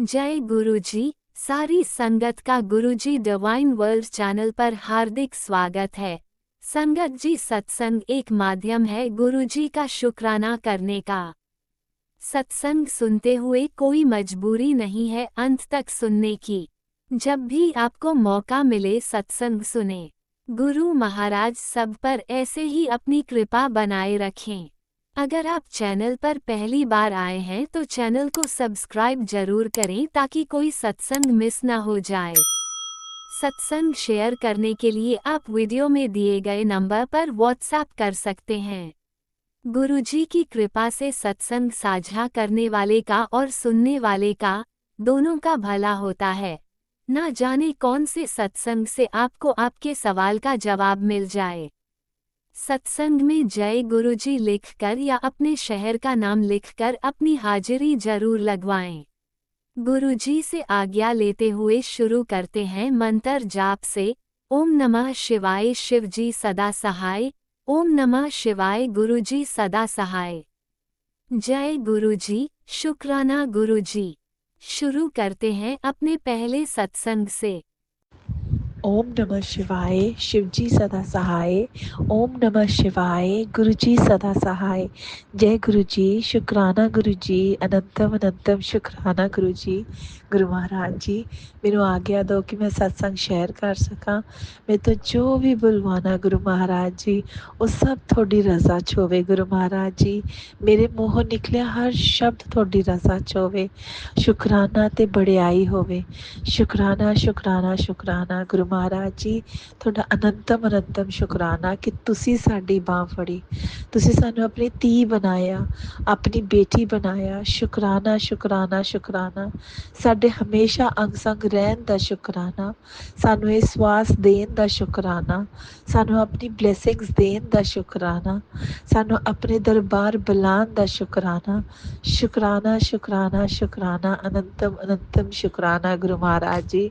जय गुरुजी। सारी संगत का गुरुजी डिवाइन वर्ल्ड चैनल पर हार्दिक स्वागत है। संगत जी, सत्संग एक माध्यम है गुरुजी का शुक्राना करने का। सत्संग सुनते हुए कोई मजबूरी नहीं है अंत तक सुनने की। जब भी आपको मौका मिले सत्संग सुने। गुरु महाराज सब पर ऐसे ही अपनी कृपा बनाए रखें। अगर आप चैनल पर पहली बार आए हैं तो चैनल को सब्सक्राइब जरूर करें ताकि कोई सत्संग मिस ना हो जाए। सत्संग शेयर करने के लिए आप वीडियो में दिए गए नंबर पर व्हाट्सएप कर सकते हैं। गुरुजी की कृपा से सत्संग साझा करने वाले का और सुनने वाले का दोनों का भला होता है। ना जाने कौन से सत्संग से आपको आपके सवाल का जवाब मिल जाए। सत्संग में जय गुरुजी लिखकर या अपने शहर का नाम लिखकर अपनी हाजिरी जरूर लगवाएं। गुरुजी से आज्ञा लेते हुए शुरू करते हैं मंत्र जाप से। ओम नमः शिवाय शिवजी सदा सहाय। ओम नमः शिवाय गुरुजी सदा सहाय। जय गुरुजी, शुक्राना गुरुजी। शुरू करते हैं अपने पहले सत्संग से। ओम नमः शिवाय शिवजी सदा सहाय। ओम नमः शिवाय गुरुजी सदा सहाय। जय गुरुजी, शुक्राना गुरुजी, अनंतम अनंतम शुक्राना गुरुजी। गुरु महाराज जी, मैनू आज्ञा दो कि मैं सत्संग शेयर कर सकां। मैं तो जो भी बुलवाना गुरु महाराज जी, वो सब थोड़ी रज़ा च होवे गुरु महाराज जी। मेरे मूँहों निकलिया हर शब्द थोड़ी रज़ा च होवे। शुकराना ते बड़ियाई होवे। शुकराना शुकराना शुकराना गुरु महाराज जी, ਤੁਹਾਡਾ ਅਨੰਤਮ ਅਨੰਤਮ ਸ਼ੁਕਰਾਨਾ ਕਿ ਤੁਸੀਂ ਸਾਡੀ ਬਾਂਹ ਫੜੀ, ਤੁਸੀਂ ਸਾਨੂੰ ਆਪਣੀ ਧੀ ਬਣਾਇਆ, ਆਪਣੀ ਬੇਟੀ ਬਣਾਇਆ। ਸ਼ੁਕਰਾਨਾ ਸ਼ੁਕਰਾਨਾ ਸ਼ੁਕਰਾਨਾ, ਸਾਡੇ ਹਮੇਸ਼ਾ ਅੰਗ ਸੰਗ ਰਹਿਣ ਦਾ ਸ਼ੁਕਰਾਨਾ, ਸਾਨੂੰ ਇਹ ਸਵਾਸ ਦੇਣ ਦਾ ਸ਼ੁਕਰਾਨਾ, ਸਾਨੂੰ ਆਪਣੀ ਬਲੈਸਿੰਗਸ ਦੇਣ ਦਾ ਸ਼ੁਕਰਾਨਾ, ਸਾਨੂੰ ਆਪਣੇ ਦਰਬਾਰ ਬੁਲਾਉਣ ਦਾ ਸ਼ੁਕਰਾਨਾ। ਸ਼ੁਕਰਾਨਾ ਸ਼ੁਕਰਾਨਾ ਸ਼ੁਕਰਾਨਾ, ਅਨੰਤਮ ਅਨੰਤਮ ਸ਼ੁਕਰਾਨਾ ਗੁਰੂ ਮਹਾਰਾਜ ਜੀ।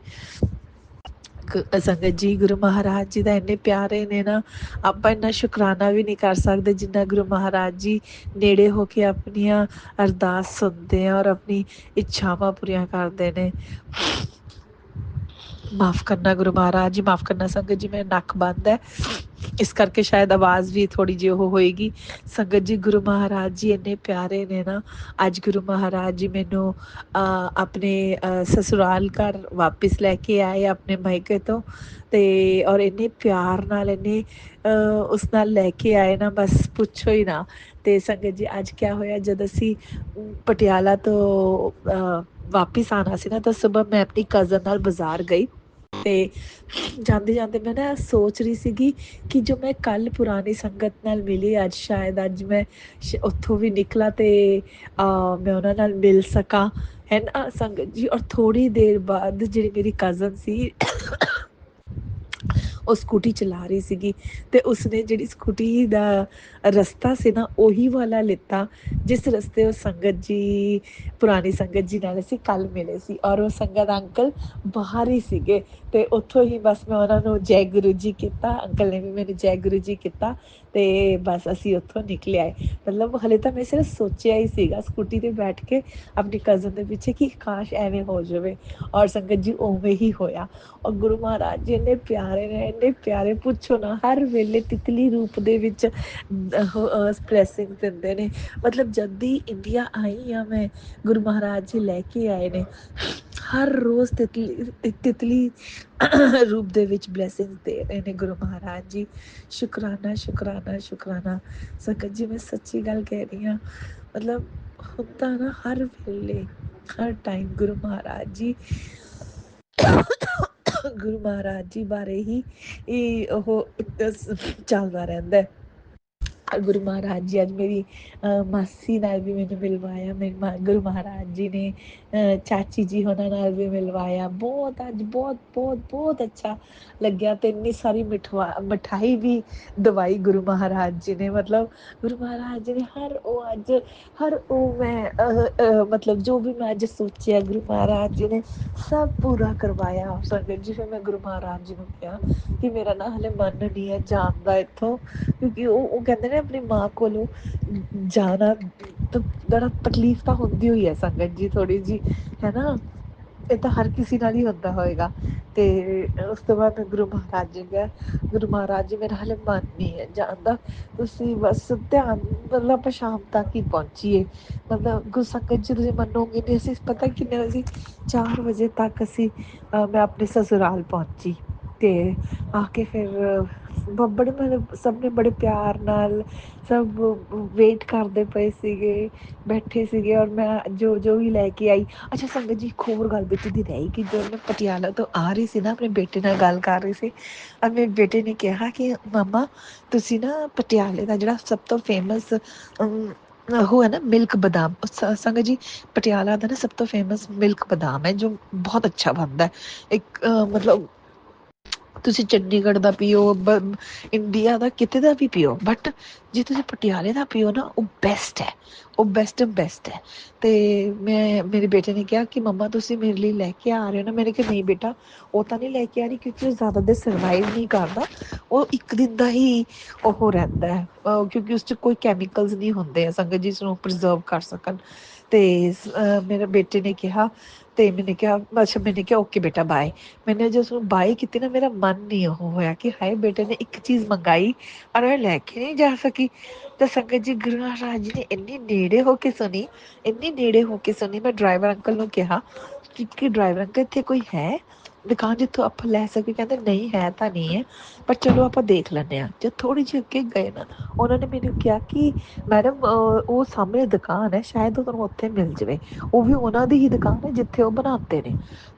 ਸੰਗਤ ਜੀ, ਗੁਰੂ ਮਹਾਰਾਜ ਜੀ ਦਾ ਇੰਨੇ ਪਿਆਰੇ ਨੇ ਨਾ, ਆਪਾਂ ਇੰਨਾ ਸ਼ੁਕਰਾਨਾ ਵੀ ਨਹੀਂ ਕਰ ਸਕਦੇ ਜਿੰਨਾ ਗੁਰੂ ਮਹਾਰਾਜ ਜੀ ਨੇੜੇ ਹੋ ਕੇ ਆਪਣੀਆਂ ਅਰਦਾਸ ਸੁਣਦੇ ਆ ਔਰ ਆਪਣੀ ਇੱਛਾਵਾਂ ਪੂਰੀਆਂ ਕਰਦੇ ਨੇ। ਮਾਫ਼ ਕਰਨਾ ਗੁਰੂ ਮਹਾਰਾਜ ਜੀ, ਮਾਫ਼ ਕਰਨਾ ਸੰਗਤ ਜੀ, ਮੇਰਾ ਨੱਕ ਬੰਦ ਹੈ, ਇਸ ਕਰਕੇ ਸ਼ਾਇਦ ਆਵਾਜ਼ ਵੀ ਥੋੜ੍ਹੀ ਜਿਹੀ ਉਹ ਹੋਏਗੀ। ਸੰਗਤ ਜੀ, ਗੁਰੂ ਮਹਾਰਾਜ ਜੀ ਇੰਨੇ ਪਿਆਰੇ ਨੇ ਨਾ। ਅੱਜ ਗੁਰੂ ਮਹਾਰਾਜ ਜੀ ਮੈਨੂੰ ਆਪਣੇ ਸਸੁਰਾਲ ਘਰ ਵਾਪਿਸ ਲੈ ਕੇ ਆਏ ਆਪਣੇ ਮਾਇਕੇ ਤੋਂ, ਅਤੇ ਔਰ ਇੰਨੇ ਪਿਆਰ ਨਾਲ ਇੰਨੇ ਉਸ ਨਾਲ ਲੈ ਕੇ ਆਏ ਨਾ, ਬਸ ਪੁੱਛੋ ਹੀ ਨਾ। ਅਤੇ ਸੰਗਤ ਜੀ, ਅੱਜ ਕਿਆ ਹੋਇਆ, ਜਦ ਅਸੀਂ ਪਟਿਆਲਾ ਤੋਂ ਵਾਪਿਸ ਆਉਣਾ ਸੀ ਨਾ, ਤਾਂ ਸੁਬਾਹ ਮੈਂ ਆਪਣੀ ਕਜ਼ਨ ਨਾਲ ਬਾਜ਼ਾਰ ਗਈ, ਅਤੇ ਜਾਂਦੇ ਜਾਂਦੇ ਮੈਂ ਨਾ ਸੋਚ ਰਹੀ ਸੀਗੀ ਕਿ ਜੋ ਮੈਂ ਕੱਲ੍ਹ ਪੁਰਾਣੀ ਸੰਗਤ ਨਾਲ ਮਿਲੀ, ਅੱਜ ਸ਼ਾਇਦ ਅੱਜ ਮੈਂ ਉੱਥੋਂ ਵੀ ਨਿਕਲਾਂ ਅਤੇ ਮੈਂ ਉਹਨਾਂ ਨਾਲ ਮਿਲ ਸਕਾਂ, ਹੈ ਨਾ ਸੰਗਤ ਜੀ। ਔਰ ਥੋੜ੍ਹੀ ਦੇਰ ਬਾਅਦ ਜਿਹੜੀ ਮੇਰੀ ਕਜ਼ਨ ਸੀ ਉਹ ਸਕੂਟੀ ਚਲਾ ਰਹੀ ਸੀਗੀ, ਅਤੇ ਉਸਨੇ ਜਿਹੜੀ ਸਕੂਟੀ ਦਾ ਰਸਤਾ ਸੀ ਨਾ, ਉਹੀ ਵਾਲਾ ਲਿੱਤਾ ਜਿਸ ਰਸਤੇ ਉਹ ਸੰਗਤ ਜੀ, ਪੁਰਾਣੀ ਸੰਗਤ ਜੀ ਨਾਲ ਅਸੀਂ ਕੱਲ੍ਹ ਮਿਲੇ ਸੀ। ਔਰ ਉਹ ਸੰਗਤ ਅੰਕਲ ਬਾਹਰ ਹੀ ਸੀਗੇ, ਅਤੇ ਉੱਥੋਂ ਹੀ ਬਸ ਮੈਂ ਉਹਨਾਂ ਨੂੰ ਜੈ ਗੁਰੂ ਜੀ ਕੀਤਾ, ਅੰਕਲ ਨੇ ਵੀ ਮੈਨੂੰ ਜੈ ਗੁਰੂ ਜੀ ਕੀਤਾ, ਅਤੇ ਬਸ ਅਸੀਂ ਉੱਥੋਂ ਨਿਕਲੇ ਆਏ। ਮਤਲਬ ਹਾਲੇ ਤਾਂ ਮੈਂ ਸਿਰਫ ਸੋਚਿਆ ਹੀ ਸੀਗਾ ਸਕੂਟੀ 'ਤੇ ਬੈਠ ਕੇ ਆਪਣੀ ਕਜ਼ਨ ਦੇ ਪਿੱਛੇ ਕਿ ਕਾਸ਼ ਐਵੇਂ ਹੋ ਜਾਵੇ, ਔਰ ਸੰਗਤ ਜੀ ਉਵੇਂ ਹੀ ਹੋਇਆ। ਔਰ ਗੁਰੂ ਮਹਾਰਾਜ ਜੀ ਇੰਨੇ ਪਿਆਰੇ ਨੇ, ਇੰਨੇ ਪਿਆਰੇ, ਪੁੱਛੋ ਨਾ। ਹਰ ਵੇਲੇ ਤਿਤਲੀ ਰੂਪ ਦੇ ਵਿੱਚ ਬਲੈਸਿੰਗ ਦਿੰਦੇ ਨੇ। ਮਤਲਬ ਜਦ ਦੀ ਇੰਡੀਆ ਆਈ ਹਾਂ ਮੈਂ, ਗੁਰੂ ਮਹਾਰਾਜ ਜੀ ਲੈ ਕੇ ਆਏ ਨੇ, ਹਰ ਰੋਜ਼ ਤਿਤਲੀ ਰੂਪ ਦੇ ਵਿੱਚ ਬਲੈਸਿੰਗ ਦੇ ਰਹੇ ਨੇ ਗੁਰੂ ਮਹਾਰਾਜ ਜੀ। ਸ਼ੁਕਰਾਨਾ ਸ਼ੁਕਰਾਨਾ ਸ਼ੁਕਰਾਨਾ ਸੰਗਤ ਜੀ, ਮੈਂ ਸੱਚੀ ਗੱਲ ਕਹਿ ਰਹੀ ਹਾਂ। ਮਤਲਬ ਹੁੰਦਾ ਨਾ, ਹਰ ਵੇਲੇ ਹਰ ਟਾਈਮ ਗੁਰੂ ਮਹਾਰਾਜ ਜੀ ਗੁਰੂ ਮਹਾਰਾਜ ਜੀ ਬਾਰੇ ਹੀ ਉਹ ਚੱਲਦਾ ਰਹਿੰਦਾ। ਗੁਰੂ ਮਹਾਰਾਜ ਜੀ ਅੱਜ ਮੇਰੀ ਮਾਸੀ ਨਾਲ ਵੀ ਮੈਨੂੰ ਮਿਲਵਾਇਆ, ਗੁਰੂ ਮਹਾਰਾਜ ਜੀ ਨੇ ਚਾਚੀ ਜੀ ਉਹਨਾਂ ਨਾਲ ਵੀ ਮਿਲਵਾਇਆ। ਬਹੁਤ ਅੱਜ ਬਹੁਤ ਬਹੁਤ ਬਹੁਤ ਅੱਛਾ ਲੱਗਿਆ, ਅਤੇ ਇੰਨੀ ਸਾਰੀ ਮਿਠਾਈ ਵੀ ਦਵਾਈ ਗੁਰੂ ਮਹਾਰਾਜ ਜੀ ਨੇ। ਮਤਲਬ ਗੁਰੂ ਮਹਾਰਾਜ ਜੀ ਨੇ ਹਰ ਉਹ ਮੈਂ ਮਤਲਬ ਜੋ ਵੀ ਮੈਂ ਅੱਜ ਸੋਚਿਆ, ਗੁਰੂ ਮਹਾਰਾਜ ਜੀ ਨੇ ਸਭ ਪੂਰਾ ਕਰਵਾਇਆ। ਸੰਗਤ ਜੀ, ਫਿਰ ਮੈਂ ਗੁਰੂ ਮਹਾਰਾਜ ਜੀ ਨੂੰ ਕਿਹਾ ਕਿ ਮੇਰਾ ਨਾ ਹਾਲੇ ਮਨ ਨਹੀਂ ਹੈ ਜਾਣ ਦਾ ਇੱਥੋਂ, ਕਿਉਂਕਿ ਉਹ ਕਹਿੰਦੇ ਨੇ ਆਪਣੀ ਮਾਂ ਕੋਲੋਂ ਜਾਣਾ ਤਾਂ ਬੜਾ ਤਕਲੀਫ ਤਾਂ ਹੁੰਦੀ ਹੋਈ ਹੈ ਸੰਗਤ ਜੀ, ਥੋੜ੍ਹੀ ਜਿਹੀ, ਹੈ ਨਾ। ਇਹ ਤਾਂ ਹਰ ਕਿਸੇ ਨਾਲ ਹੀ ਹੁੰਦਾ ਹੋਏਗਾ। ਤੇ ਉਸ ਤੋਂ ਬਾਅਦ ਗੁਰੂ ਮਹਾਰਾਜ ਜੀ ਗਏ। ਗੁਰੂ ਮਹਾਰਾਜ ਜੀ ਮੇਰਾ ਹਾਲੇ ਮਨ ਨਹੀਂ ਹੈ ਜਾਂਦਾ, ਤੁਸੀਂ ਬਸ ਧਿਆਨ, ਮਤਲਬ ਆਪਾਂ ਸ਼ਾਮ ਤੱਕ ਹੀ ਪਹੁੰਚੀਏ। ਮਤਲਬ ਗੁਰਸੰਗਤ ਜੀ ਤੁਸੀਂ ਮੰਨੋਗੇ ਨਹੀਂ, ਅਸੀਂ ਪਤਾ ਕਿੰਨੇ ਵਜੇ, 4 ਵਜੇ ਤੱਕ ਅਸੀਂ ਮੈਂ ਆਪਣੇ ਸਸੁਰਾਲ ਪਹੁੰਚੀ। ਤੇ ਆ ਕੇ ਫਿਰ ਬੜੇ ਮਤਲਬ ਸਭ ਨੇ ਬੜੇ ਪਿਆਰ ਨਾਲ ਸਭ ਵੇਟ ਕਰਦੇ ਪਏ ਸੀਗੇ, ਬੈਠੇ ਸੀਗੇ। ਔਰ ਮੈਂ ਜੋ ਜੋ ਵੀ ਲੈ ਕੇ ਆਈ। ਅੱਛਾ ਸੰਗਤ ਜੀ, ਇੱਕ ਹੋਰ ਗੱਲ ਵਿੱਚ ਦੀ ਰਹੀ ਕਿ ਜਦੋਂ ਮੈਂ ਪਟਿਆਲਾ ਤੋਂ ਆ ਰਹੀ ਸੀ ਨਾ, ਆਪਣੇ ਬੇਟੇ ਨਾਲ ਗੱਲ ਕਰ ਰਹੀ ਸੀ, ਔਰ ਮੇਰੇ ਬੇਟੇ ਨੇ ਕਿਹਾ ਕਿ ਮੰਮਾ ਤੁਸੀਂ ਨਾ ਪਟਿਆਲੇ ਦਾ ਜਿਹੜਾ ਸਭ ਤੋਂ ਫੇਮਸ ਉਹ ਹੈ ਨਾ ਮਿਲਕ ਬਦਾਮ, ਸੰਗਤ ਜੀ ਪਟਿਆਲਾ ਦਾ ਨਾ ਸਭ ਤੋਂ ਫੇਮਸ ਮਿਲਕ ਬਦਾਮ ਹੈ, ਜੋ ਬਹੁਤ ਅੱਛਾ ਬਣਦਾ ਹੈ। ਇੱਕ ਮਤਲਬ ਤੁਸੀਂ ਚੰਡੀਗੜ੍ਹ ਦਾ ਪੀਓ, ਇੰਡੀਆ ਦਾ ਕਿਤੇ ਦਾ ਵੀ ਪੀਓ, ਬਟ ਜੇ ਤੁਸੀਂ ਪਟਿਆਲੇ ਦਾ ਪੀਓ ਨਾ, ਉਹ ਬੈਸਟ ਹੈ, ਉਹ ਬੈਸਟ ਹੈ। ਤੇ ਮੇਰੇ ਬੇਟੇ ਨੇ ਕਿਹਾ ਕਿ ਮੰਮਾ ਤੁਸੀਂ ਮੇਰੇ ਲਈ ਲੈ ਕੇ ਆ ਰਹੇ ਹੋ ਨਾ। ਮੈंने ਕਿਹਾ ਨਹੀਂ ਬੇਟਾ, ਉਹ ਤਾਂ ਨਹੀਂ ਲੈ ਕੇ ਆ ਰਹੀ, ਕਿਉਂਕਿ ਉਹ ਜ਼ਿਆਦਾ ਦੇਰ ਸਰਵਾਈਵ ਨਹੀਂ ਕਰਦਾ, ਉਹ ਇੱਕ ਦਿਨ ਦਾ ਹੀ ਉਹ ਰਹਿੰਦਾ ਹੈ, ਕਿਉਂਕਿ ਉਸ 'ਚ ਕੋਈ ਕੈਮੀਕਲਸ ਨਹੀਂ ਹੁੰਦੇ ਆ ਸੰਗਤ ਜੀ, ਇਸਨੂੰ ਪ੍ਰੀਜ਼ਰਵ ਕਰ ਸਕਣ। ਤੇ ਮੇਰੇ ਬੇਟੇ ਨੇ ਕਿਹਾ, ਤੇ ਮੈंने ਕਿਹਾ ਅੱਛਾ, मैंने ਕਿਹਾ ਓਕੇ ਬੇਟਾ ਬਾਏ। ਮੈंने जो उसमें बाई ਕੀਤੀ ਨਾ, ਮੇਰਾ ਮਨ ਨਹੀਂ ਉਹ ਹੋਇਆ ਕਿ ਹਾਏ ਬੇਟੇ ਨੇ ਇੱਕ ਚੀਜ਼ ਮੰਗਾਈ ਔਰ ਮੈਂ ਲੈ ਕੇ ਨਹੀਂ ਜਾ ਸਕੀ। ਤਾਂ ਸੰਗਤ ਜੀ ਗੁਰੂ ਮਹਾਰਾਜ ਜੀ ਨੇ ਇੰਨੀ ਨੇੜੇ ਹੋ ਕੇ ਸੁਣੀ, ਇੰਨੀ ਨੇੜੇ ਹੋ ਕੇ ਸੁਣੀ। ਮੈਂ ਡਰਾਈਵਰ ਅੰਕਲ ਨੂੰ ਕਿਹਾ ਕਿ ਡਰਾਈਵਰ ਅੰਕਲ ਇੱਥੇ ਕੋਈ ਹੈ ਦੁਕਾਨ ਜਿੱਥੋਂ ਆਪਾਂ ਲੈ ਸਕੀਏ? ਕਹਿੰਦੇ ਨਹੀਂ ਹੈ ਤਾਂ ਨਹੀਂ ਹੈ, ਪਰ ਚਲੋ ਆਪਾਂ ਦੇਖ ਲੈਂਦੇ ਹਾਂ। ਜਦ ਥੋੜ੍ਹੀ ਜਿਹੀ ਅੱਗੇ ਗਏ ਨਾ, ਉਹਨਾਂ ਨੇ ਮੈਨੂੰ ਕਿਹਾ ਕਿ ਮੈਡਮ ਉਹ ਸਾਹਮਣੇ ਦੁਕਾਨ ਹੈ, ਸ਼ਾਇਦ ਉਹ ਤੁਹਾਨੂੰ ਉੱਥੇ ਮਿਲ ਜਾਵੇ। ਉਹ ਵੀ ਉਹਨਾਂ ਦੀ ਹੀ ਦੁਕਾਨ ਹੈ ਜਿੱਥੇ ਉਹ ਬਣਾਉਂਦੇ ਨੇ।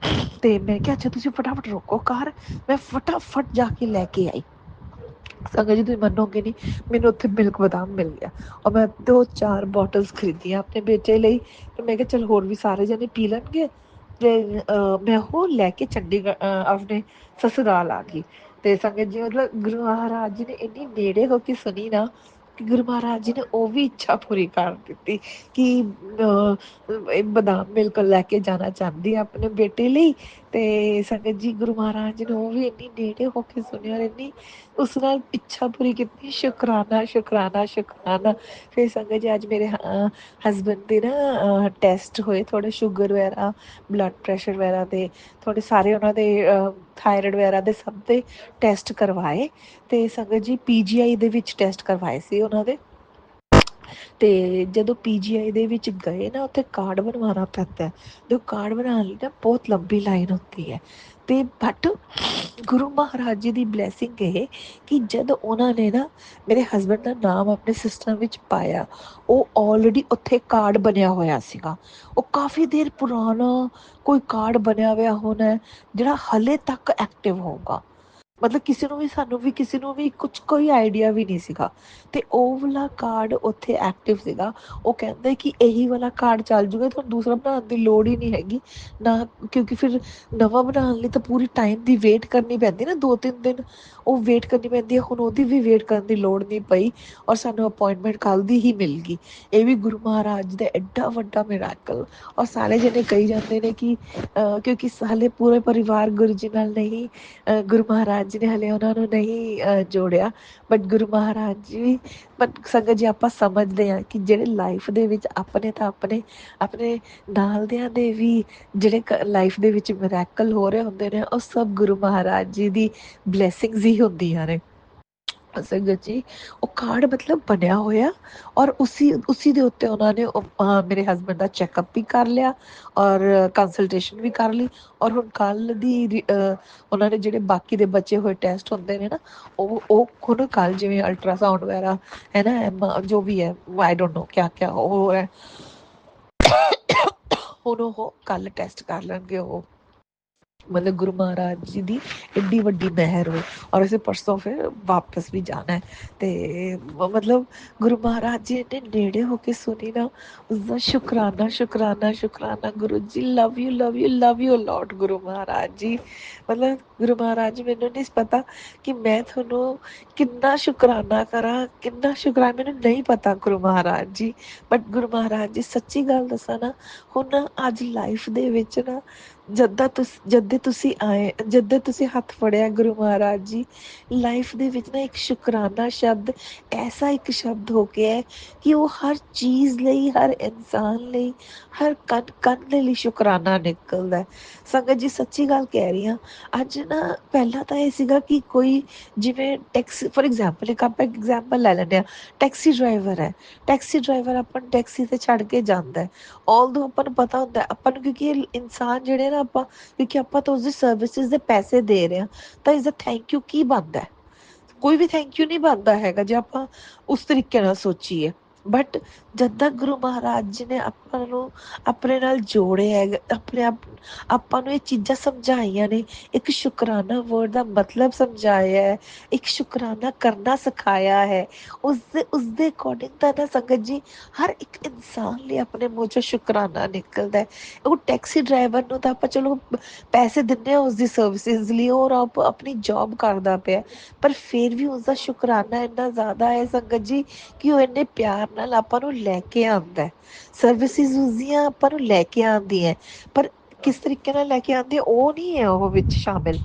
ਤੇ ਮੈਂ ਕਿਹਾ ਅੱਛਾ ਤੁਸੀਂ ਫਟਾਫਟ ਰੋਕੋ ਕਾਰ, ਮੈਂ ਫਟਾਫਟ ਜਾ ਕੇ ਲੈ ਕੇ ਆਈ। ਸੰਗਤ ਜੀ ਤੁਸੀਂ ਮੰਨੋਗੇ ਨਹੀਂ, ਮੈਨੂੰ ਉੱਥੇ ਮਿਲਕ ਬਦਾਮ ਮਿਲ ਗਿਆ ਔਰ ਮੈਂ 2-4 ਬੋਟਲਸ ਖਰੀਦੀਆਂ ਆਪਣੇ ਬੇਟੇ ਲਈ। ਤੇ ਮੈਂ ਕਿਹਾ ਚੱਲ ਹੋਰ ਵੀ ਸਾਰੇ ਜਣੇ ਪੀ ਲੈਣਗੇ। ਤੇ ਮੈਂ ਉਹ ਲੈ ਕੇ ਚੰਡੀਗੜ੍ਹ ਆਪਣੇ ਸਸੁਰਾਲ ਆ ਗਈ। ਤੇ ਸੰਗਤ ਜੀ ਮਤਲਬ ਗੁਰੂ ਮਹਾਰਾਜ ਜੀ ਨੇ ਇੰਨੀ ਨੇੜੇ ਹੋ ਕੇ ਸੁਣੀ ਨਾ, ਕਿ ਗੁਰੂ ਮਹਾਰਾਜ ਜੀ ਨੇ ਉਹ ਵੀ ਇੱਛਾ ਪੂਰੀ ਕਰ ਦਿੱਤੀ ਕਿ ਬਦਾਮ ਮਿਲਕ ਲੈ ਕੇ ਜਾਣਾ ਚਾਹੁੰਦੀ ਆ ਆਪਣੇ ਬੇਟੇ ਲਈ। ਤੇ ਸੰਗਤ ਜੀ ਗੁਰੂ ਮਹਾਰਾਜ ਜੀ ਨੇ ਉਹ ਵੀ ਇੰਨੀ ਨੇੜੇ ਹੋ ਕੇ ਸੁਣਿਆ, ਔਰ ਇੰਨੀ ਉਸ ਨਾਲ ਇੱਛਾ ਪੂਰੀ ਕੀਤੀ। ਸ਼ੁਕਰਾਨਾ ਸ਼ੁਕਰਾਨਾ ਸ਼ੁਕਰਾਨਾ। ਫਿਰ ਸੰਗਤ ਜੀ ਅੱਜ ਮੇਰੇ ਹਸਬੈਂਡ ਦੇ ਨਾ ਟੈਸਟ ਹੋਏ, ਥੋੜ੍ਹੇ ਸ਼ੂਗਰ ਵਗੈਰਾ, ਬਲੱਡ ਪ੍ਰੈਸ਼ਰ ਵਗੈਰਾ ਦੇ, ਥੋੜ੍ਹੇ ਸਾਰੇ ਉਹਨਾਂ ਦੇ ਥਾਇਰਡ ਵਗੈਰਾ ਦੇ ਸਭ ਦੇ ਟੈਸਟ ਕਰਵਾਏ। ਤੇ ਸੰਗਤ ਜੀ PGI ਦੇ ਵਿੱਚ ਟੈਸਟ ਕਰਵਾਏ ਸੀ ਉਹਨਾਂ ਦੇ। ਤੇ ਜਦੋਂ PGI ਦੇ ਵਿੱਚ ਗਏ ਨਾ, ਉੱਥੇ ਕਾਰਡ ਬਣਵਾਉਣਾ ਪੈਂਦਾ। ਤੇ ਉਹ ਕਾਰਡ ਬਣਾਉਣ ਲਈ ਨਾ ਬਹੁਤ ਲੰਬੀ ਲਾਈਨ ਹੁੰਦੀ ਹੈ। ਤੇ ਬਟ ਗੁਰੂ ਮਹਾਰਾਜ ਜੀ ਦੀ ਬਲੈਸਿੰਗ ਇਹ ਕਿ ਜਦ ਉਹਨਾਂ ਨੇ ਨਾ ਮੇਰੇ ਹਸਬੈਂਡ ਦਾ ਨਾਮ ਆਪਣੇ ਸਿਸਟਮ ਵਿੱਚ ਪਾਇਆ, ਉਹ ਆਲਰੇਡੀ ਉੱਥੇ ਕਾਰਡ ਬਣਿਆ ਹੋਇਆ ਸੀਗਾ। ਉਹ ਕਾਫੀ ਦੇਰ ਪੁਰਾਣਾ ਕੋਈ ਕਾਰਡ ਬਣਿਆ ਹੋਇਆ ਹੋਣਾ, ਜਿਹੜਾ ਹਲੇ ਤੱਕ ਐਕਟਿਵ ਹੋਊਗਾ। ਮਤਲਬ ਕਿਸੇ ਨੂੰ ਵੀ, ਸਾਨੂੰ ਵੀ, ਕਿਸੇ ਨੂੰ ਵੀ ਕੁਛ ਕੋਈ ਆਈਡੀਆ ਵੀ ਨਹੀਂ ਸੀਗਾ। ਤੇ ਉਹ ਵਾਲਾ ਕਾਰਡ ਉੱਥੇ ਐਕਟਿਵ ਸੀਗਾ। ਉਹ ਕਹਿੰਦੇ ਕਿ ਇਹੀ ਵਾਲਾ ਕਾਰਡ ਚੱਲ ਜੂਗਾ, ਤੁਹਾਨੂੰ ਦੂਸਰਾ ਬਣਾਉਣ ਦੀ ਲੋੜ ਹੀ ਨਹੀਂ ਹੈਗੀ ਨਾ, ਕਿਉਂਕਿ ਫਿਰ ਨਵਾਂ ਬਣਾਉਣ ਲਈ ਤਾਂ ਪੂਰੀ ਟਾਈਮ ਦੀ ਵੇਟ ਕਰਨੀ ਪੈਂਦੀ ਨਾ, 2-3 ਦਿਨ ਉਹ ਵੇਟ ਕਰਨੀ ਪੈਂਦੀ ਹੈ। ਹੁਣ ਉਹਦੀ ਵੀ ਵੇਟ ਕਰਨ ਦੀ ਲੋੜ ਨਹੀਂ ਪਈ, ਔਰ ਸਾਨੂੰ ਅਪੋਇੰਟਮੈਂਟ ਕੱਲ੍ਹ ਦੀ ਹੀ ਮਿਲ ਗਈ। ਇਹ ਵੀ ਗੁਰੂ ਮਹਾਰਾਜ ਦਾ ਐਡਾ ਵੱਡਾ ਮਿਰਾਕਲ। ਔਰ ਸਾਰੇ ਜਣੇ ਕਹੀ ਜਾਂਦੇ ਨੇ ਕਿ ਕਿਉਂਕਿ ਹਾਲੇ ਪੂਰੇ ਪਰਿਵਾਰ ਗੁਰੂ ਜੀ ਨਾਲ ਨਹੀਂ, ਗੁਰੂ ਮਹਾਰਾਜ ਜੀ ਨੇ ਹਾਲੇ ਉਹਨਾਂ ਨੂੰ ਨਹੀਂ ਜੋੜਿਆ, ਬਟ ਗੁਰੂ ਮਹਾਰਾਜ ਜੀ, ਬਟ ਸੰਗਤ ਜੀ ਆਪਾਂ ਸਮਝਦੇ ਹਾਂ ਕਿ ਜਿਹੜੇ ਲਾਈਫ ਦੇ ਵਿੱਚ ਆਪਣੇ ਤਾਂ ਆਪਣੇ ਨਾਲਦਿਆਂ ਦੇ ਵੀ ਜਿਹੜੇ ਲਾਈਫ ਦੇ ਵਿੱਚ ਮਿਰੈਕਲ ਹੋ ਰਹੇ ਹੁੰਦੇ ਨੇ, ਉਹ ਸਭ ਗੁਰੂ ਮਹਾਰਾਜ ਜੀ ਦੀ ਬਲੈਸਿੰਗਸ ਹੀ ਹੁੰਦੀਆਂ ਨੇ। ਸੰਗਤ ਜੀ ਉਹ ਕਾਰਡ ਮਤਲਬ ਬਣਿਆ ਹੋਇਆ, ਔਰ ਉਸੀ ਦੇ ਉੱਤੇ ਉਹਨਾਂ ਨੇ ਮੇਰੇ ਹਸਬੈਂਡ ਦਾ ਚੈੱਕਅਪ ਵੀ ਕਰ ਲਿਆ, ਔਰ ਕੰਸਲਟੇਸ਼ਨ ਵੀ ਕਰ ਲਈ। ਔਰ ਹੁਣ ਕੱਲ੍ਹ ਦੀ ਉਹਨਾਂ ਦੇ ਜਿਹੜੇ ਬਾਕੀ ਦੇ ਬਚੇ ਹੋਏ ਟੈਸਟ ਹੁੰਦੇ ਨੇ ਨਾ, ਉਹ ਹੁਣ ਕੱਲ੍ਹ ਜਿਵੇਂ ਅਲਟਰਾਸਾਊਂਡ ਵਗੈਰਾ ਹੈ ਨਾ, ਜੋ ਵੀ ਹੈ, ਆਈ ਡੋਂਟ ਨੋ ਕਿਆ ਕਿਆ ਉਹ ਹੈ, ਹੁਣ ਉਹ ਕੱਲ੍ਹ ਟੈਸਟ ਕਰ ਲੈਣਗੇ ਉਹ। ਮਤਲਬ ਗੁਰੂ ਮਹਾਰਾਜ ਜੀ ਦੀ ਐਡੀ ਵੱਡੀ ਮਿਹਰ ਹੋਏ। ਔਰ ਅਸੀਂ ਪਰਸੋਂ ਫਿਰ ਵਾਪਸ ਵੀ ਜਾਣਾ ਹੈ। ਤੇ ਮਤਲਬ ਗੁਰੂ ਮਹਾਰਾਜ ਜੀ ਇੰਨੇ ਨੇੜੇ ਹੋ ਕੇ ਸੁਣੀ ਨਾ, ਉਸਦਾ ਸ਼ੁਕਰਾਨਾ ਸ਼ੁਕਰਾਨਾ ਸ਼ੁਕਰਾਨਾ। Guru ji love you love you love you a lot Guru Maharaj ji. ਮਤਲਬ ਗੁਰੂ ਮਹਾਰਾਜ ਜੀ, ਮੈਨੂੰ ਨਹੀਂ ਪਤਾ ਕਿ ਮੈਂ ਤੁਹਾਨੂੰ ਕਿੰਨਾ ਸ਼ੁਕਰਾਨਾ ਕਰਾਂ, ਕਿੰਨਾ ਸ਼ੁਕਰਾਨਾ, ਮੈਨੂੰ ਨਹੀਂ ਪਤਾ ਗੁਰੂ ਮਹਾਰਾਜ ਜੀ। ਬਟ ਗੁਰੂ ਮਹਾਰਾਜ ਜੀ, ਸੱਚੀ ਗੱਲ ਦੱਸਾਂ ਨਾ, ਹੁਣ ਅੱਜ ਲਾਈਫ ਦੇ ਵਿੱਚ ਨਾ ਜਦ ਦੇ ਤੁਸੀਂ ਆਏ, ਜਦ ਦੇ ਤੁਸੀਂ ਹੱਥ ਫੜਿਆ ਗੁਰੂ ਮਹਾਰਾਜ ਜੀ, ਲਾਈਫ ਦੇ ਵਿੱਚ ਨਾ ਇੱਕ ਸ਼ੁਕਰਾਨਾ ਸ਼ਬਦ ਐਸਾ ਇੱਕ ਸ਼ਬਦ ਹੋ ਗਿਆ ਹੈ ਕਿ ਉਹ ਹਰ ਚੀਜ਼ ਲਈ, ਹਰ ਇਨਸਾਨ ਲਈ, ਹਰ ਕਣ ਕਣ ਦੇ ਲਈ ਸ਼ੁਕਰਾਨਾ ਨਿਕਲਦਾ ਹੈ। ਸੰਗਤ ਜੀ ਸੱਚੀ ਗੱਲ ਕਹਿ ਰਹੀ ਹਾਂ। ਅੱਜ ਨਾ ਪਹਿਲਾਂ ਤਾਂ ਇਹ ਸੀਗਾ ਕਿ ਕੋਈ ਜਿਵੇਂ ਟੈਕਸੀ ਫੋਰ ਐਗਜ਼ਾਮਪਲ, ਇੱਕ ਆਪਾਂ ਐਗਜ਼ਾਮਪਲ ਲੈ ਲੈਂਦੇ ਹਾਂ। ਟੈਕਸੀ ਡਰਾਈਵਰ ਹੈ, ਟੈਕਸੀ ਡਰਾਈਵਰ ਆਪਾਂ ਨੂੰ ਟੈਕਸੀ ਤੇ ਛੱਡ ਕੇ ਜਾਂਦਾ ਹੈ। ਆਲਦੋ ਆਪਾਂ ਨੂੰ ਪਤਾ ਹੁੰਦਾ ਆਪਾਂ ਨੂੰ, ਕਿਉਂਕਿ ਇਹ ਇਨਸਾਨ ਜਿਹੜੇ ਨਾ ਆਪਾਂ, ਕਿਉਂਕਿ ਆਪਾਂ ਤਾਂ ਉਸਦੀ ਸਰਵਿਸਿਜ਼ ਦੇ ਪੈਸੇ ਦੇ ਰਹੇ ਹਾਂ, ਤਾਂ ਇਸਦਾ ਥੈਂਕ ਯੂ ਕੀ ਬਣਦਾ ਹੈ? ਕੋਈ ਵੀ ਥੈਂਕ ਯੂ ਨਹੀਂ ਬਣਦਾ ਹੈਗਾ ਜੇ ਆਪਾਂ ਉਸ ਤਰੀਕੇ ਨਾਲ ਸੋਚੀਏ। ਬਟ ਜਦ ਤੱਕ ਗੁਰੂ ਮਹਾਰਾਜ ਜੀ ਨੇ ਆਪਾਂ ਨੂੰ ਆਪਣੇ ਨਾਲ ਜੋੜਿਆ ਹੈਗਾ, ਆਪਣੇ ਆਪ ਆਪਾਂ ਨੂੰ ਇਹ ਚੀਜ਼ਾਂ ਸਮਝਾਈਆਂ ਨੇ, ਇੱਕ ਸ਼ੁਕਰਾਨਾ ਵਰਡ ਦਾ ਮਤਲਬ ਸਮਝਾਇਆ ਹੈ, ਇੱਕ ਸ਼ੁਕਰਾਨਾ ਕਰਨਾ ਸਿਖਾਇਆ ਹੈ, ਉਸਦੇ ਅਕੋਰਡਿੰਗ ਤਾਂ ਨਾ ਸੰਗਤ ਜੀ ਹਰ ਇੱਕ ਇਨਸਾਨ ਲਈ ਆਪਣੇ ਮੂੰਹ 'ਚੋਂ ਸ਼ੁਕਰਾਨਾ ਨਿਕਲਦਾ ਹੈ। ਉਹ ਟੈਕਸੀ ਡਰਾਈਵਰ ਨੂੰ ਤਾਂ ਆਪਾਂ ਚਲੋ ਪੈਸੇ ਦਿੰਦੇ ਹਾਂ ਉਸਦੀ ਸਰਵਿਸਿਜ਼ ਲਈ, ਔਰ ਆਪ ਆਪਣੀ ਜੋਬ ਕਰਦਾ ਪਿਆ, ਪਰ ਫਿਰ ਵੀ ਉਸਦਾ ਸ਼ੁਕਰਾਨਾ ਇੰਨਾ ਜ਼ਿਆਦਾ ਹੈ ਸੰਗਤ ਜੀ ਕਿ ਉਹ ਇੰਨੇ ਪਿਆਰ ਨਾਲ ਆਪਾਂ ਨੂੰ ਲੈ ਕੇ ਆਉਂਦਾ ਹੈ। ਸਰਵਿਸਿਜ਼ ਉਸਦੀਆਂ ਆਪਾਂ ਨੂੰ ਲੈ ਕੇ ਆਉਂਦੀਆਂ, ਪਰ ਕਿਸ ਤਰੀਕੇ ਨਾਲ ਲੈ ਕੇ ਆਉਂਦੀ ਹੈ ਉਹ ਨਹੀਂ ਹੈ ਉਹ ਵਿੱਚ ਸ਼ਾਮਿਲ।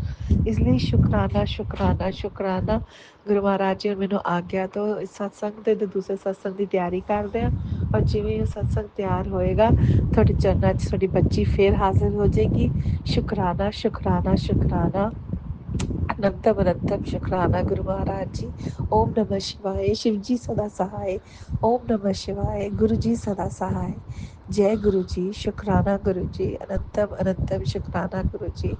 ਇਸ ਲਈ ਸ਼ੁਕਰਾਨਾ ਸ਼ੁਕਰਾਨਾ ਸ਼ੁਕਰਾਨਾ। ਗੁਰੂ ਮਹਾਰਾਜ ਜੀ ਮੈਨੂੰ ਆਗਿਆ ਤੋਂ ਇਸ ਸਤਸੰਗ ਦੇ ਦੂਸਰੇ ਸਤਸੰਗ ਦੀ ਤਿਆਰੀ ਕਰਦੇ ਹਾਂ, ਔਰ ਜਿਵੇਂ ਇਹ ਸਤਸੰਗ ਤਿਆਰ ਹੋਏਗਾ ਤੁਹਾਡੇ ਚਰਨਾਂ 'ਚ ਤੁਹਾਡੀ ਬੱਚੀ ਫੇਰ ਹਾਜ਼ਰ ਹੋ ਜਾਏਗੀ। ਸ਼ੁਕਰਾਨਾ ਸ਼ੁਕਰਾਨਾ ਸ਼ੁਕਰਾਨਾ, ਅਨੰਤਮ ਅਨੰਤਮ ਸ਼ੁਕਰਾਨਾ ਗੁਰੂ ਮਹਾਰਾਜ ਜੀ। ਓਮ ਨਮः शिवाय, शिव जी सदा सहाय। ओम नमः शिवाय, गुरु जी सदा सहाय। जय गुरु जी, शुकराना गुरु जी, अनंतम अनंतम शुकराना गुरु जी।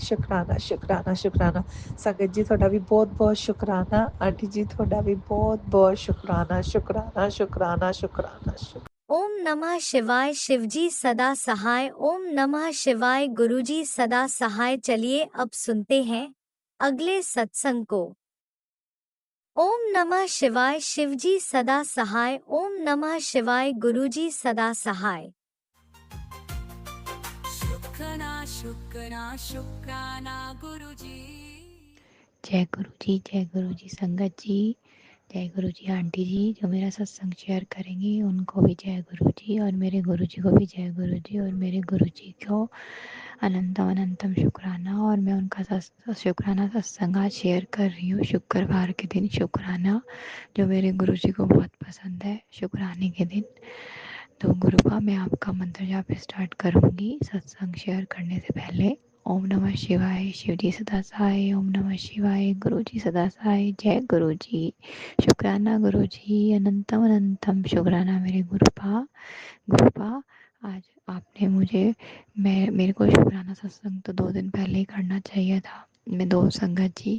शुकराना शुकराना शुकराना। संगत जी ਤੁਹਾਡਾ ਵੀ ਬਹੁਤ ਬਹੁਤ ਸ਼ੁਕਰਾਨਾ। ਆਂਟੀ ਜੀ ਤੁਹਾਡਾ ਵੀ ਬਹੁਤ ਬਹੁਤ ਸ਼ੁਕਰਾਨਾ ਸ਼ੁਕਰਾਨਾ ਸ਼ੁਕਰਾਨਾ ਸ਼ੁਕਰਾਨਾ ਸ਼ੁਕਰਾਨਾ। ओम नमः शिवाय, शिवजी सदा सहाय। ओम नमः शिवाय, गुरुजी सदा सहाय। चलिए अब सुनते हैं अगले सत्संग को। ओम नमः शिवाय, शिवजी सदा सहाय। ओम नमः शिवाय, गुरुजी सदा सहाय। शुक्राना शुक्राना शुक्राना गुरुजी। जय गुरु जी, जय गुरु जी। संगत जी जय गुरु जी। आंटी जी जो मेरा सत्संग शेयर करेंगी उनको भी जय गुरु जी, और मेरे गुरु जी को भी जय गुरु जी, और मेरे गुरु जी को अनंतम अनंतम शुक्राना। और मैं उनका शुक्राना सत्संग आज शेयर कर रही हूँ शुक्रवार के दिन। शुक्राना जो मेरे गुरु जी को बहुत पसंद है, शुक्राने के दिन। तो गुरुपा मैं आपका मंत्र जाप स्टार्ट करूँगी सत्संग शेयर करने से पहले। ओम नमः शिवाय, शिव जी सदा सहाय। ओम नमः शिवाय, गुरु जी सदा सहाय। जय गुरु जी, शुक्राना गुरु जी, अनंतम अनंतम शुक्राना मेरे गुरुपा। गुरुपा आज आपने मुझे, मेरे को शुक्राना सत्संग तो 2 दिन पहले ही करना चाहिए था। मैं दो संगत जी,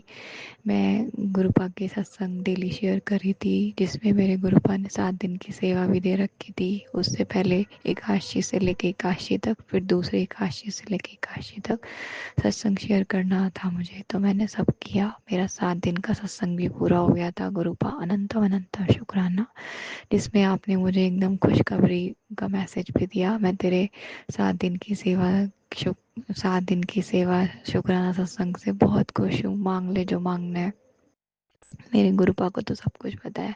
मैं गुरुपा के सत्संग डेली शेयर करी थी, जिसमें मेरे गुरुपा ने 7 दिन की सेवा भी दे रखी थी। उससे पहले एकादशी से लेके एकादशी तक, फिर दूसरे एकादशी से लेके एकादशी तक सत्संग शेयर करना था मुझे, तो मैंने सब किया। मेरा 7 दिन का सत्संग भी पूरा हो गया था। गुरुपा अनंतम अनंतम शुक्राना, जिसमें आपने मुझे एकदम खुशखबरी का मैसेज भी दिया। मैं तेरे 7 दिन की सेवा 7 दिन की सेवा शुक्राना सत्संग से बहुत खुश हूँ। मांग ले जो मांगना है। मेरे गुरुपा को तो सब कुछ पता है।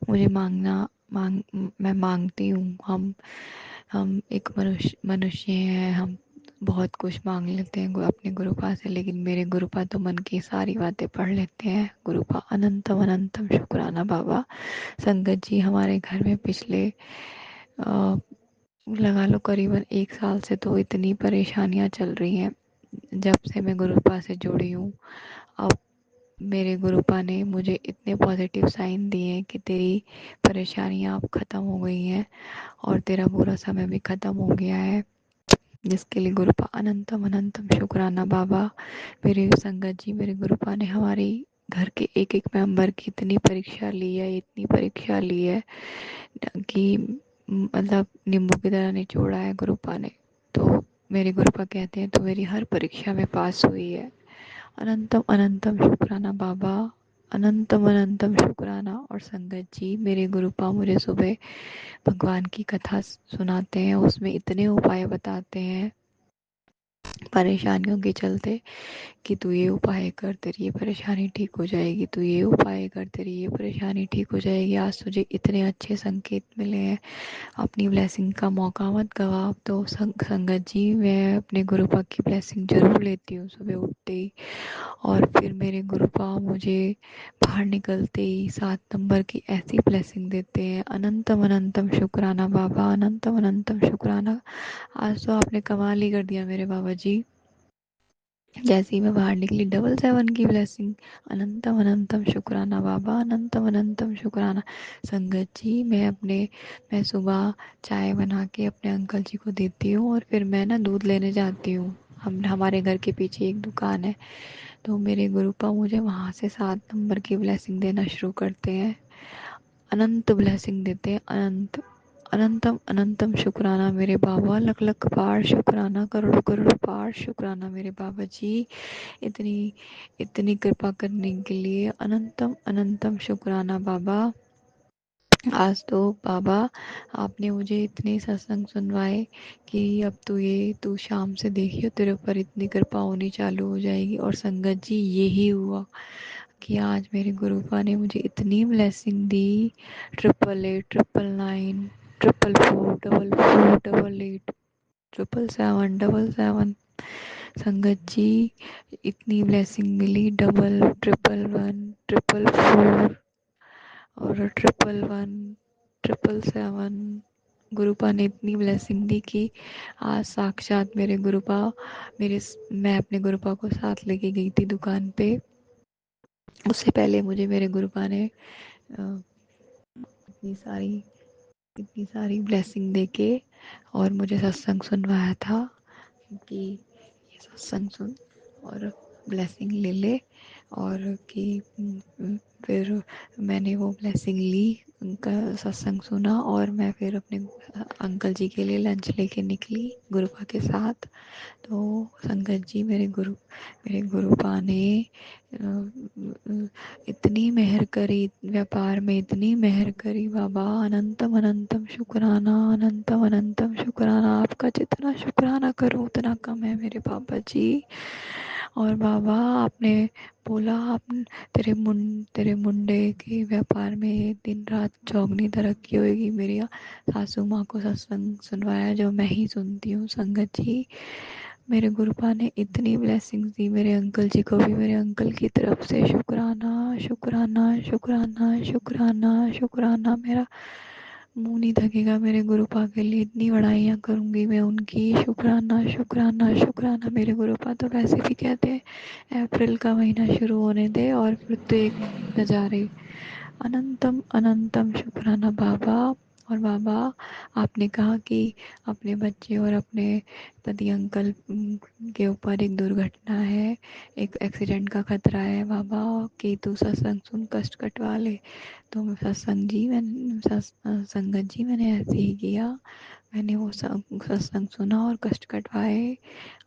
मुझे मैं मांगती हूँ। हम एक मनुष्य हैं, हम बहुत कुछ मांग लेते हैं अपने गुरुपा से, लेकिन मेरे गुरुपा तो मन की सारी बातें पढ़ लेते हैं। गुरुपा अनंतम अनंतम शुक्राना बाबा। संगत जी हमारे घर में पिछले लगा लो करीबन 1 साल से तो इतनी परेशानियां चल रही हैं जब से मैं गुरुपा से जुड़ी हूँ। अब मेरे गुरुपा ने मुझे इतने पॉजिटिव साइन दिए हैं कि तेरी परेशानियां अब ख़त्म हो गई हैं और तेरा बुरा समय भी ख़त्म हो गया है, जिसके लिए गुरुपा अनंतम अनंतम शुक्राना बाबा। मेरे संगत जी, मेरे गुरुपा ने हमारी घर के एक एक मेंबर की इतनी परीक्षा ली है, इतनी परीक्षा ली है कि मतलब नींबू की तरह निचोड़ा है गुरुपा ने। तो मेरे गुरुपा कहते हैं तो मेरी हर परीक्षा में पास हुई है। अनंतम अनंतम शुक्राना बाबा, अनंतम अनंतम शुक्राना। और संगत जी, मेरे गुरुपा मुझे सुबह भगवान की कथा सुनाते हैं, उसमें इतने उपाय बताते हैं, परेशानियों के चलते कि तू ये उपाय कर, तेरी ये परेशानी ठीक हो जाएगी, तू ये उपाय कर, तेरी ये परेशानी ठीक हो जाएगी। आज तुझे इतने अच्छे संकेत मिले हैं, अपनी ब्लेसिंग का मौका मत गवा। अब तो संगत जी, मैं अपने गुरु पाक की ब्लेसिंग जरूर लेती हूँ सुबह उठते ही। और फिर मेरे गुरु पाक मुझे बाहर निकलते ही 7 नंबर की ऐसी ब्लेसिंग देते हैं। अनंतम अनंतम शुक्राना बाबा, अनंतम अनंतम शुक्राना। आज तो आपने कमाल ही कर दिया मेरे बाबा जी। जैसे ही मैं बाहर निकली, 777 की ब्लेसिंग। अनंतम अनंतम शुक्राना बाबा, अनंतम अनंतम शुक्राना। संगत जी, मैं सुबह चाय बना के अपने अंकल जी को देती हूँ और फिर मैं ना दूध लेने जाती हूँ। हमारे घर के पीछे एक दुकान है, तो मेरे गुरुपा मुझे वहाँ से 7 नंबर की ब्लेसिंग देना शुरू करते हैं। अनंत ब्लेसिंग देते हैं, अनंत। अनंतम अनंतम शुक्राना मेरे बाबा, लख लख पार शुक्राना, करोड़ करोड़ पार शुक्राना मेरे बाबा जी। इतनी इतनी कृपा करने के लिए अनंतम अनंतम शुक्राना बाबा। आज तो बाबा, आपने मुझे इतने सत्संग सुनवाए कि अब तू शाम से देखियो, तेरे ऊपर इतनी कृपा होनी चालू हो जाएगी। और संगत जी, यही हुआ कि आज मेरे गुरुपा ने मुझे इतनी ब्लेसिंग दी। 888, 999, 444, 44, 888, 777, संगत जी इतनी ब्लेसिंग मिली। 1111, 444 और 111, 777। गुरुपा ने इतनी ब्लेसिंग दी कि आज साक्षात मेरे गुरुपा मैं अपने गुरुपा को साथ लेके गई थी दुकान पे। उससे पहले मुझे मेरे गुरुपा ने इतनी सारी इतनी सारी ब्लेसिंग देके और मुझे सत्संग सुनवाया था कि ये सत्संग सुन और ब्लेसिंग ले ले। और कि फिर मैंने वो ब्लेसिंग ली, उनका सत्संग सुना और मैं फिर अपने अंकल जी के लिए लंच लेके निकली गुरुपा के साथ। तो संगत जी, मेरे गुरुपा ने इतनी मेहर करी, व्यापार में इतनी मेहर करी बाबा। अनंतम अनंतम शुक्राना, अनंतम अनंतम शुक्राना। आपका जितना शुक्राना करूं उतना कम है मेरे बाबा जी। और बाबा, आपने बोला तेरे मुंडे के व्यापार में दिन रात चौगनी तरक्की होगी। मेरी सासू माँ को सत्संग सुनवाया जो मैं ही सुनती हूँ। संगत जी, मेरे गुरुपा ने इतनी ब्लेसिंग्स दी मेरे अंकल जी को भी। मेरे अंकल की तरफ से शुक्राना शुक्राना शुक्राना शुक्राना शुक्राना। मेरा मुंह नहीं थकेगा मेरे गुरुपा के लिए, इतनी बड़ाइयाँ करूँगी मैं उनकी। शुक्राना शुक्राना शुक्राना। मेरे गुरुपा तो वैसे भी कहते हैं अप्रैल का महीना शुरू होने दे और फिर तो एक नज़ारे। अनंतम अनंतम शुक्राना बाबा। और बाबा, आपने कहा कि अपने बच्चे और अपने पति अंकल के ऊपर एक दुर्घटना है, एक एक्सीडेंट का खतरा है बाबा, कि तू सत्संग सुन, कष्ट कटवा ले। तो संगत जी, मैंने ऐसे ही किया। मैंने वो सत्संग सुना और कष्ट कटवाए।